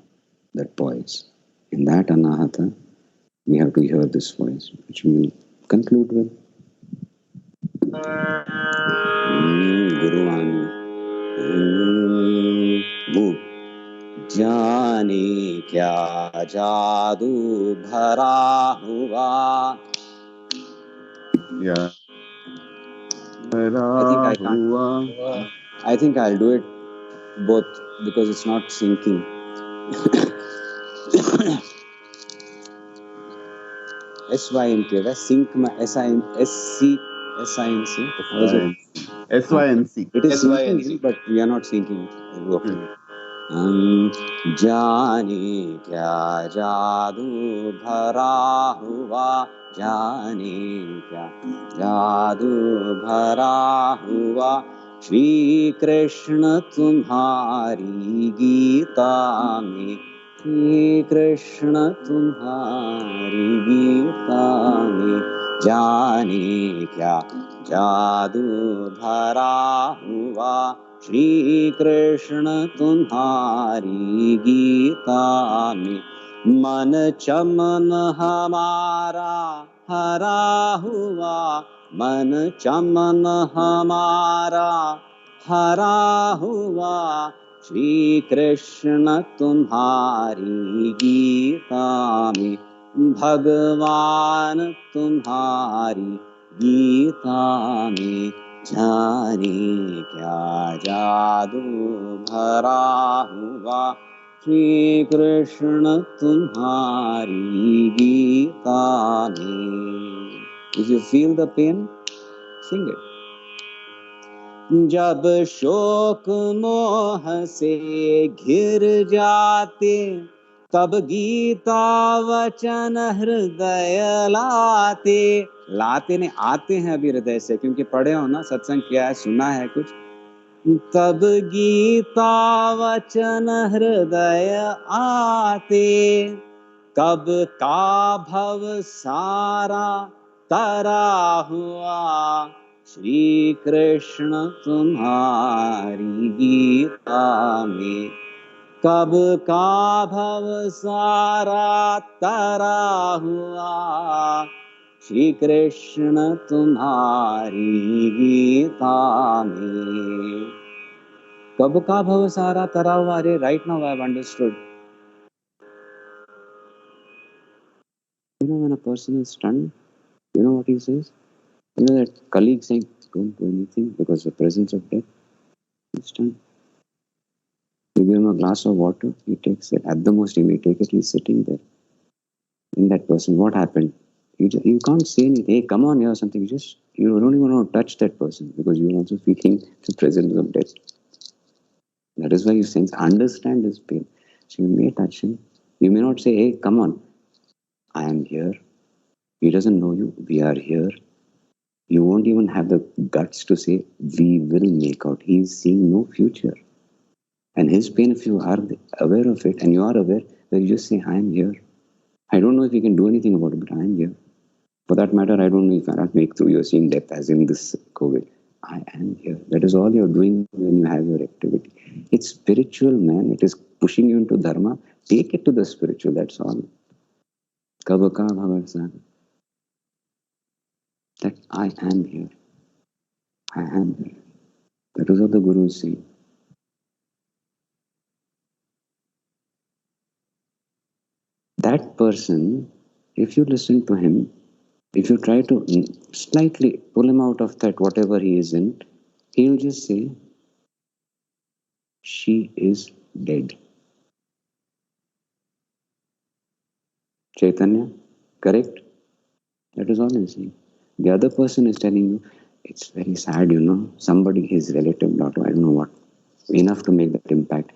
D: that poise. In that anahata, we have to hear this voice, which we will conclude with. Guruvani. Move. जाने क्या जादू भरा हुआ.
B: Yeah.
D: I think I'll do it both because it's not syncing. SYNC, sync में SYNC.
B: SYNC.
D: It is syncing, but we are not syncing. Okay. जाने क्या जादू भरा हुआ, जाने क्या जादू भरा हुआ, श्री कृष्ण तुम्हारी गीता में, श्री कृष्ण तुम्हारी गीता में, जाने क्या जादू भरा हुआ, श्री कृष्ण तुम्हारी गीता में. मन चमन हमारा हरा हुआ, मन चमन हमारा हरा हुआ, श्री कृष्ण तुम्हारी गीता में, भगवान तुम्हारी गीता में, जाने क्या जादू भरा हुआ श्री कृष्ण तुम्हारी गीता में. If you feel the pain, sing it. जब शोक मोह से घिर जाते तब गीता वचन हृदय लाते. लाते ने आते हैं अभी हृदय से, क्योंकि पढ़े हो ना, सत्संग किया है, सुना है कुछ. तब गीता वचन हृदय आते कब का भव सारा तरा हुआ श्री कृष्ण तुम्हारी गीता में. कब का भव सारा तरा हुआ श्री कृष्ण तुम्हारी गीता में. कब का भव सारा तरा हुआ. अरे right now I have understood. You know, when a person is stunned, you know what he says? You know that colleague saying, don't do anything because the presence of death. He's stunned. You give him a glass of water, he takes it. At the most, he may take it, he's sitting there. In that person, what happened? You can't say anything, hey, come on here or something. You don't even want to touch that person because you're also feeling the presence of death. That is why you sense, understand his pain. So you may touch him. You may not say, hey, come on, I am here. He doesn't know you, we are here. You won't even have the guts to say, we will make out. He is seeing no future. And his pain, if you are aware of it and you are aware, then you just say, I am here. I don't know if you can do anything about it, but I am here. For that matter, I don't know if I cannot make through your seeing death as in this COVID. I am here. That is all you're doing when you have your activity. It's spiritual, man. It is pushing you into dharma. Take it to the spiritual, that's all. Kabaka Bhavasan. That I am here. I am here. That is what the Guru is saying. That person, if you listen to him, if you try to slightly pull him out of that whatever he is in, he will just say, she is dead. Chaitanya, correct? That is all he's saying. The other person is telling you, it's very sad, you know, somebody, his relative, daughter, I don't know what, enough to make that impact.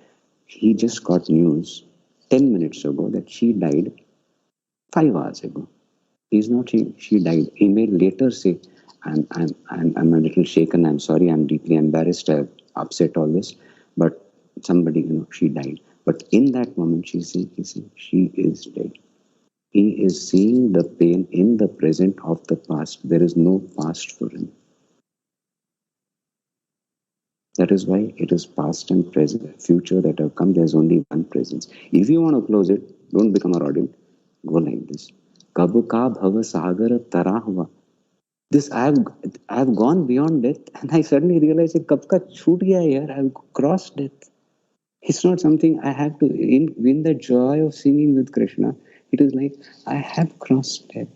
D: He just got news 10 minutes ago that she died 5 hours ago. He's not saying she died. He may later say, I'm a little shaken, I'm sorry, I'm deeply embarrassed, I've upset all this, but somebody, you know, she died. But in that moment, he's saying, she is dead. He is seeing the pain in the present of the past. There is no past for him. That is why it is past and present, future that have come. There's only one presence. If you want to close it, don't become a rodent. Go like this. Kab ka bhava sagar tara hua. This I have gone beyond death, and I suddenly realized that kab ka chhoot gaya yaar. I have crossed death. It's not something I have to in the joy of singing with Krishna. It is like I have crossed death.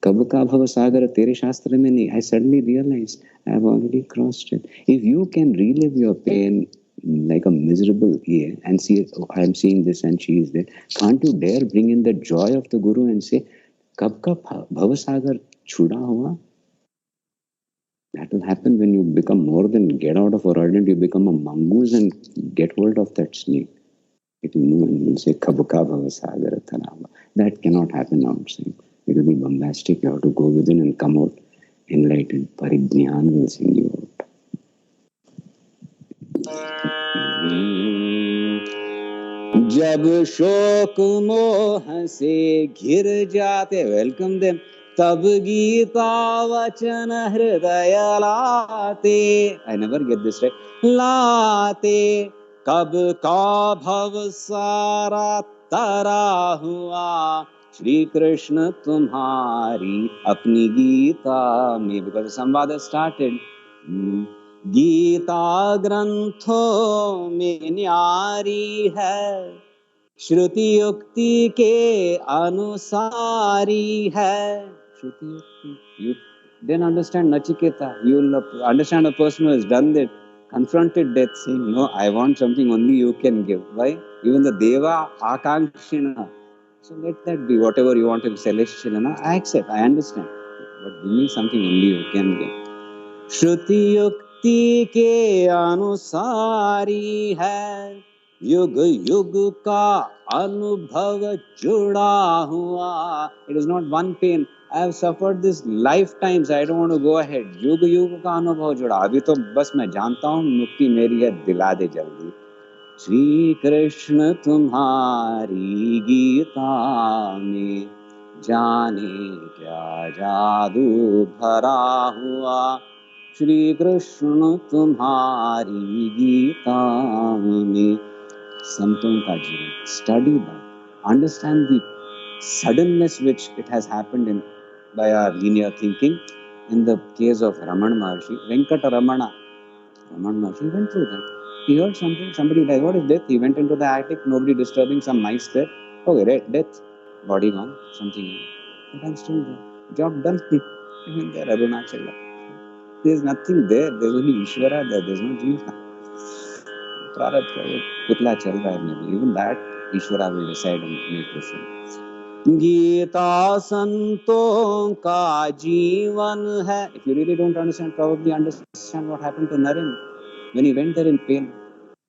D: कब का भव सागर तेरे शास्त्र में नहीं. I suddenly realized I have already crossed it. If you can relive your pain like a miserable year and see, oh, I am seeing this and she is there, can't you dare bring in the joy of the Guru and say, कब का भव सागर छुड़ा हुआ? That will happen when you become more than get out of a rodent, you become a mongoose and get hold of that snake. It will move and you will say, कब का भव सागर तरा हुआ. That cannot happen outside. It will be bombastic. You have to go within and come out enlightened. Parignan will sing you out. जब शोक मोह से घिर जाते, वेलकम देम, तब गीता वचन हृदय लाते. I never get this right. लाते कब का भव सारा तरा हुआ श्री कृष्ण तुम्हारी अपनी गीता में. Because the संवाद has started. गीता ग्रंथों में न्यारी है, श्रुति युक्ति के अनुसारी है. श्रुति युक्ति Then understand Nachiketa. You will understand a person who has done that, confronted death, saying, no, I want something only you can give. Why? Even the Deva Akankshina. So let that be whatever you want in celestial. I accept, I understand. But give me something only you can give. श्रुति युक्ति के अनुसारी है, युग युग का अनुभव जुड़ा हुआ. It is not one pain. I have suffered this lifetimes. I don't want to go ahead. युग युग का अनुभव जुड़ा. अभी तो बस मैं जानता हूँ मुक्ति मेरी है, दिला दे जल्दी. श्री कृष्ण तुम्हारी गीता में जाने क्या जादू भरा हुआ. श्री कृष्ण तुम्हारी गीता में. संतों का जीवन. Study that. Understand the suddenness which it has happened in by our linear thinking. In the case of Ramana Maharshi, Venkata Ramana Maharshi went through that. He heard something, somebody died. What is death? He went into the attic, nobody disturbing, some mice there. Okay, death, body gone, something else. But I'm still there. Job done. Even there, Arunachala. There's nothing there. There's only Ishvara there. There's no Jiva. प्रारब्ध का वो पुतला चल रहा है में. Even that ईश्वरा will decide and make difference. Gita संतों का जीवन है. If you really don't understand, probably understand what happened to Naren when he went there in pain.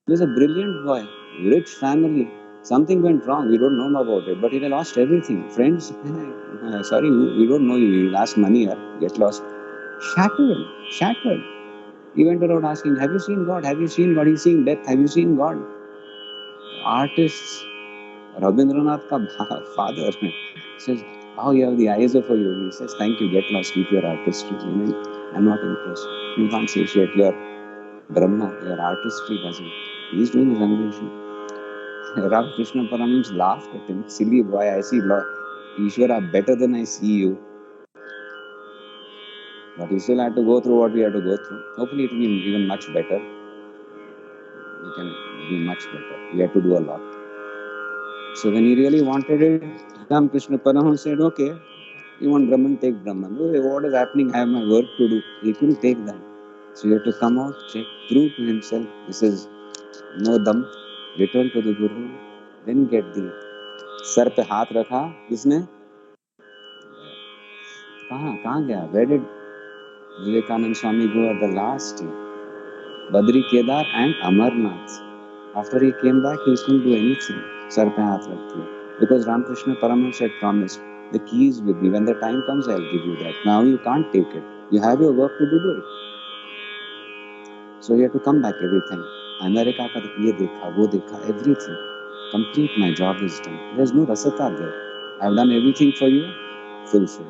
D: He was a brilliant boy, rich family. Something went wrong. We don't know about it, but he lost everything. Friends, sorry, we don't know you. You ask money or get lost. Shattered. He went around asking, have you seen God? Have you seen God? He's seeing death. Have you seen God? Artists, Rabindranath ka father says, oh, you have the eyes of a yogi. He says, thank you, get lost, keep your artistry. I'm not impressed. You can't satiate your Brahma, your artistry doesn't. He's doing his ambition. Ramakrishna Paramahamsa laughed at him. Silly boy, I see Ishvara better than I see you. But he still had to go through what we had to go through. Hopefully it will be even much better. We can be much better. We have to do a lot. So when he really wanted it, Ramakrishna Paramahamsa said, okay, you want Brahman, take Brahman. Oh, what is happening? I have my work to do. He couldn't take that. So he had to come out, check, prove to himself, this is no dam, return to the Guru, then get the sir पे हाथ रखा. किसने? कहाँ गया? Where did Vivekananda Swami go at the last year? Badri, Kedar and Amarnath. After he came back, he couldn't do anything. Sir पे हाथ रख दिया. Because Ramakrishna Paramahamsa had promised, the key is with me. When the time comes, I'll give you that. Now you can't take it. You have your work to do it. So you have to come back every time. America का ये देखा, वो देखा, everything. Complete, my job is done. There's no rasata there. I've done everything for you. Fulfill.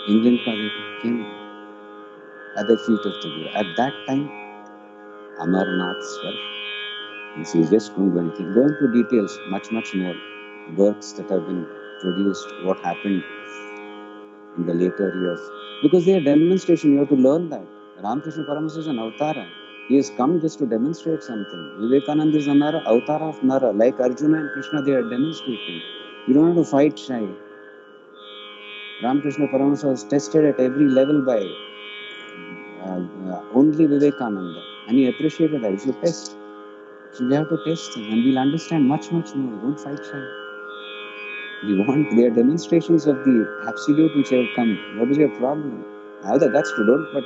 D: England का देखा, came at the feet of the Guru. At that time, Amarnath's work. He just couldn't do anything. Go into details, much more works that have been produced, what happened in the later years. Because they are demonstration, you have to learn that. Ramakrishna Paramahamsa is an avatara. He has come just to demonstrate something. Vivekananda is another avatara of Nara. Like Arjuna and Krishna, they are demonstrating. You don't have to fight shy. Ramakrishna Paramahamsa was tested at every level by only Vivekananda. And he appreciated that. You should test. So we have to test them and we'll understand much more. Don't fight shy. We want their demonstrations of the absolute which have come. What is your problem? Have the guts to don't, but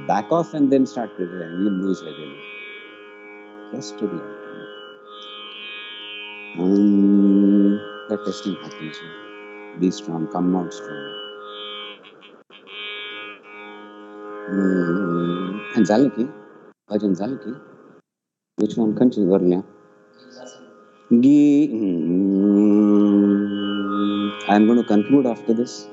D: back off and then start preparing. You'll lose readily. Just to the ultimate. The testing happens. Be strong, come out strong. And Zalaki, Bhajan Zalaki, which one country were you? I'm going to conclude after this.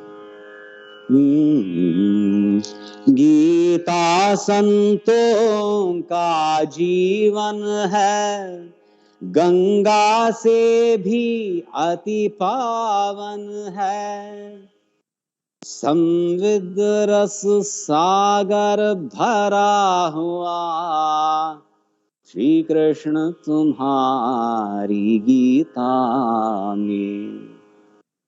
D: Gita संतों का जीवन है, गंगा से भी अति पावन है. संविद रस सागर भरा हुआ, श्री कृष्ण तुम्हारी गीता में.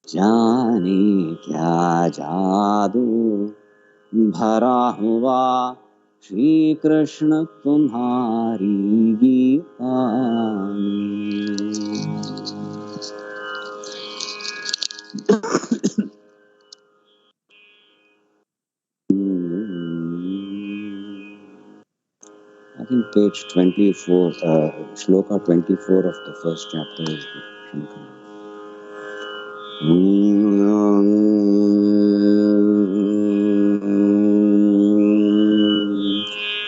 D: जाने क्या जादू भरा हुआ श्री कृष्ण तुम्हारी गीता में। I think page 24, shloka 24 of the first chapter is Shankara.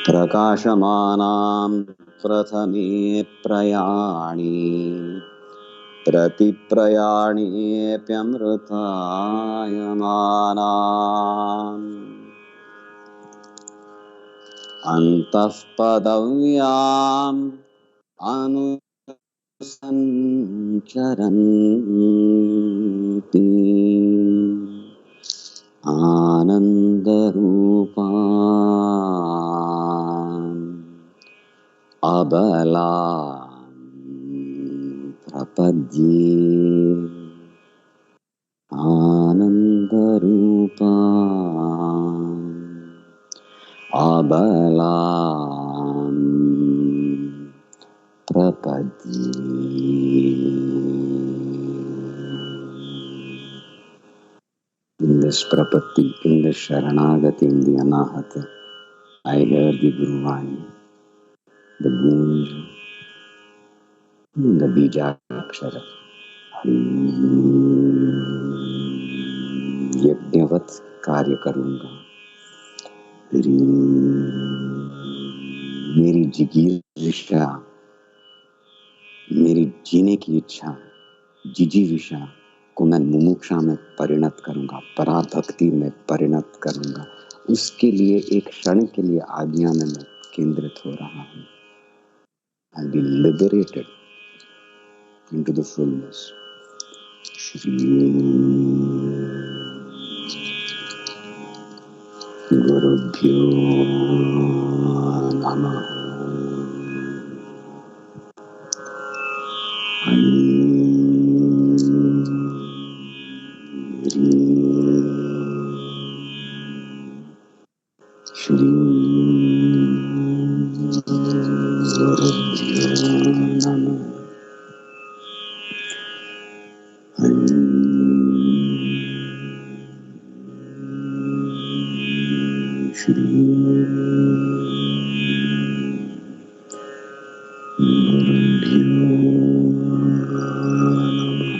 D: प्रकाशमानां प्रथमे प्रयाणे प्रतिप्रयाणेऽप्यमृतायमानाम् अन्तः पदव्याम् अनुसञ्चरन्ति आनन्दरूपाम् अबलाम् प्रपद्ये आनन्दरूपाम् अबलाम् प्रपद्ये. In this prapatti, in this sharanagati, in the anahata, I hear the Guru Vani, the Gunj, the Bijakshara. यज्ञवत कार्य करूंगा. मेरी जिगीरविषा, मेरी जीने की इच्छा, जिजीविषा को मैं मुमुक्षा में परिणत करूंगा, पराभक्ति में परिणत करूंगा. उसके लिए एक क्षण के लिए आज्ञा में मैं केंद्रित हो रहा हूं. I'll be liberated into the fullness. Shri Gurubhyo Namah. Shri Gurubhyo Namah. Shri Gurubhyo Namah.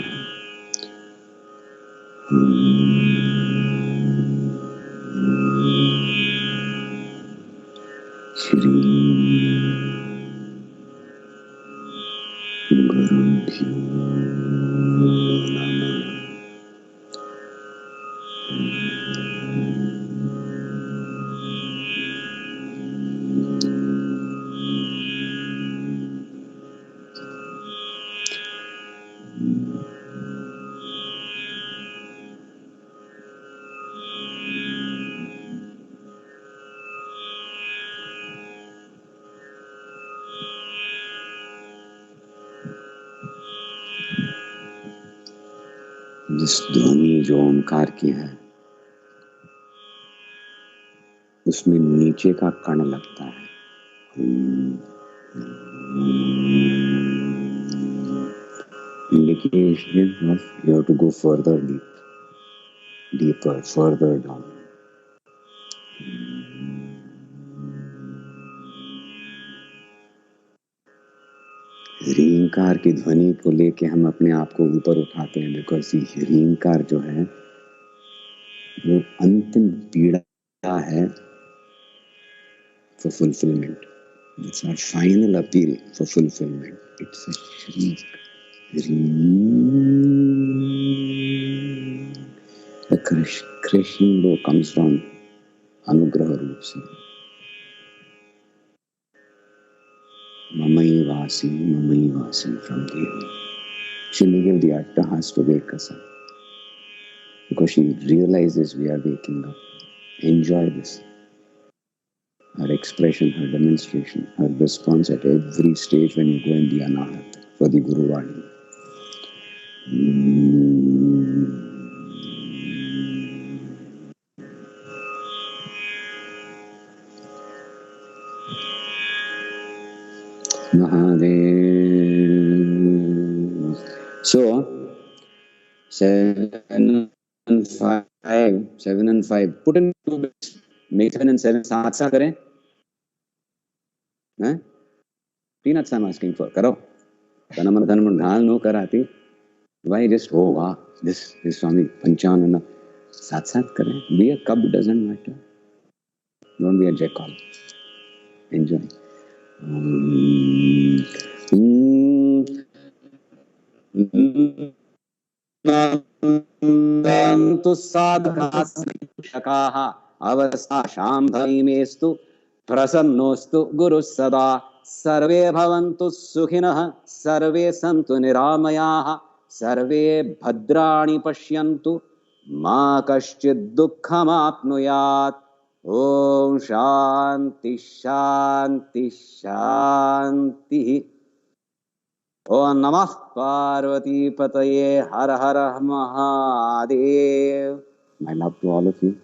D: Shri Gurubhyo Namah. जिस ध्वनि जो ओंकार की है उसमें नीचे का कण लगता है. Indication of you have to go further deeper, further down. ह्रींकार की ध्वनि को लेके हम अपने आप को ऊपर उठाते हैं, बिकॉज ये ह्रींकार जो है वो अंतिम पीड़ा है for fulfillment. It's our final appeal for fulfillment. It's a shriek. The crescendo comes from anugraha roop se. Mamai vasi from Devi. She may give the attahas to wake us up, because she realizes we are waking up. Enjoy this. Her expression, her demonstration, her response at every stage when you go in the anahat for the Guru Vani. So 7 and 5. Put in 2 bits. Make 7 and 7 साथ करें. Peanuts I'm asking for. करो. तनमन ढाल no कराती. Why just wow, this is Swami Panchanana. साथ करें. Be a cub, doesn't matter. Don't be a jackal. Enjoy. तु साधकाः अवस्था शाम्भवीमेस्तु प्रसन्नोस्तु गुरुः सदा. सर्वे भवन्तु सुखिनः, सर्वे सन्तु निरामयाः, सर्वे भद्राणि पश्यन्तु, मा कश्चित् दुःखमाप्नुयात्. ओम शांति शांति शांति. ओम नमः पार्वती पतये. हर हर Mahadev. My love to all of you.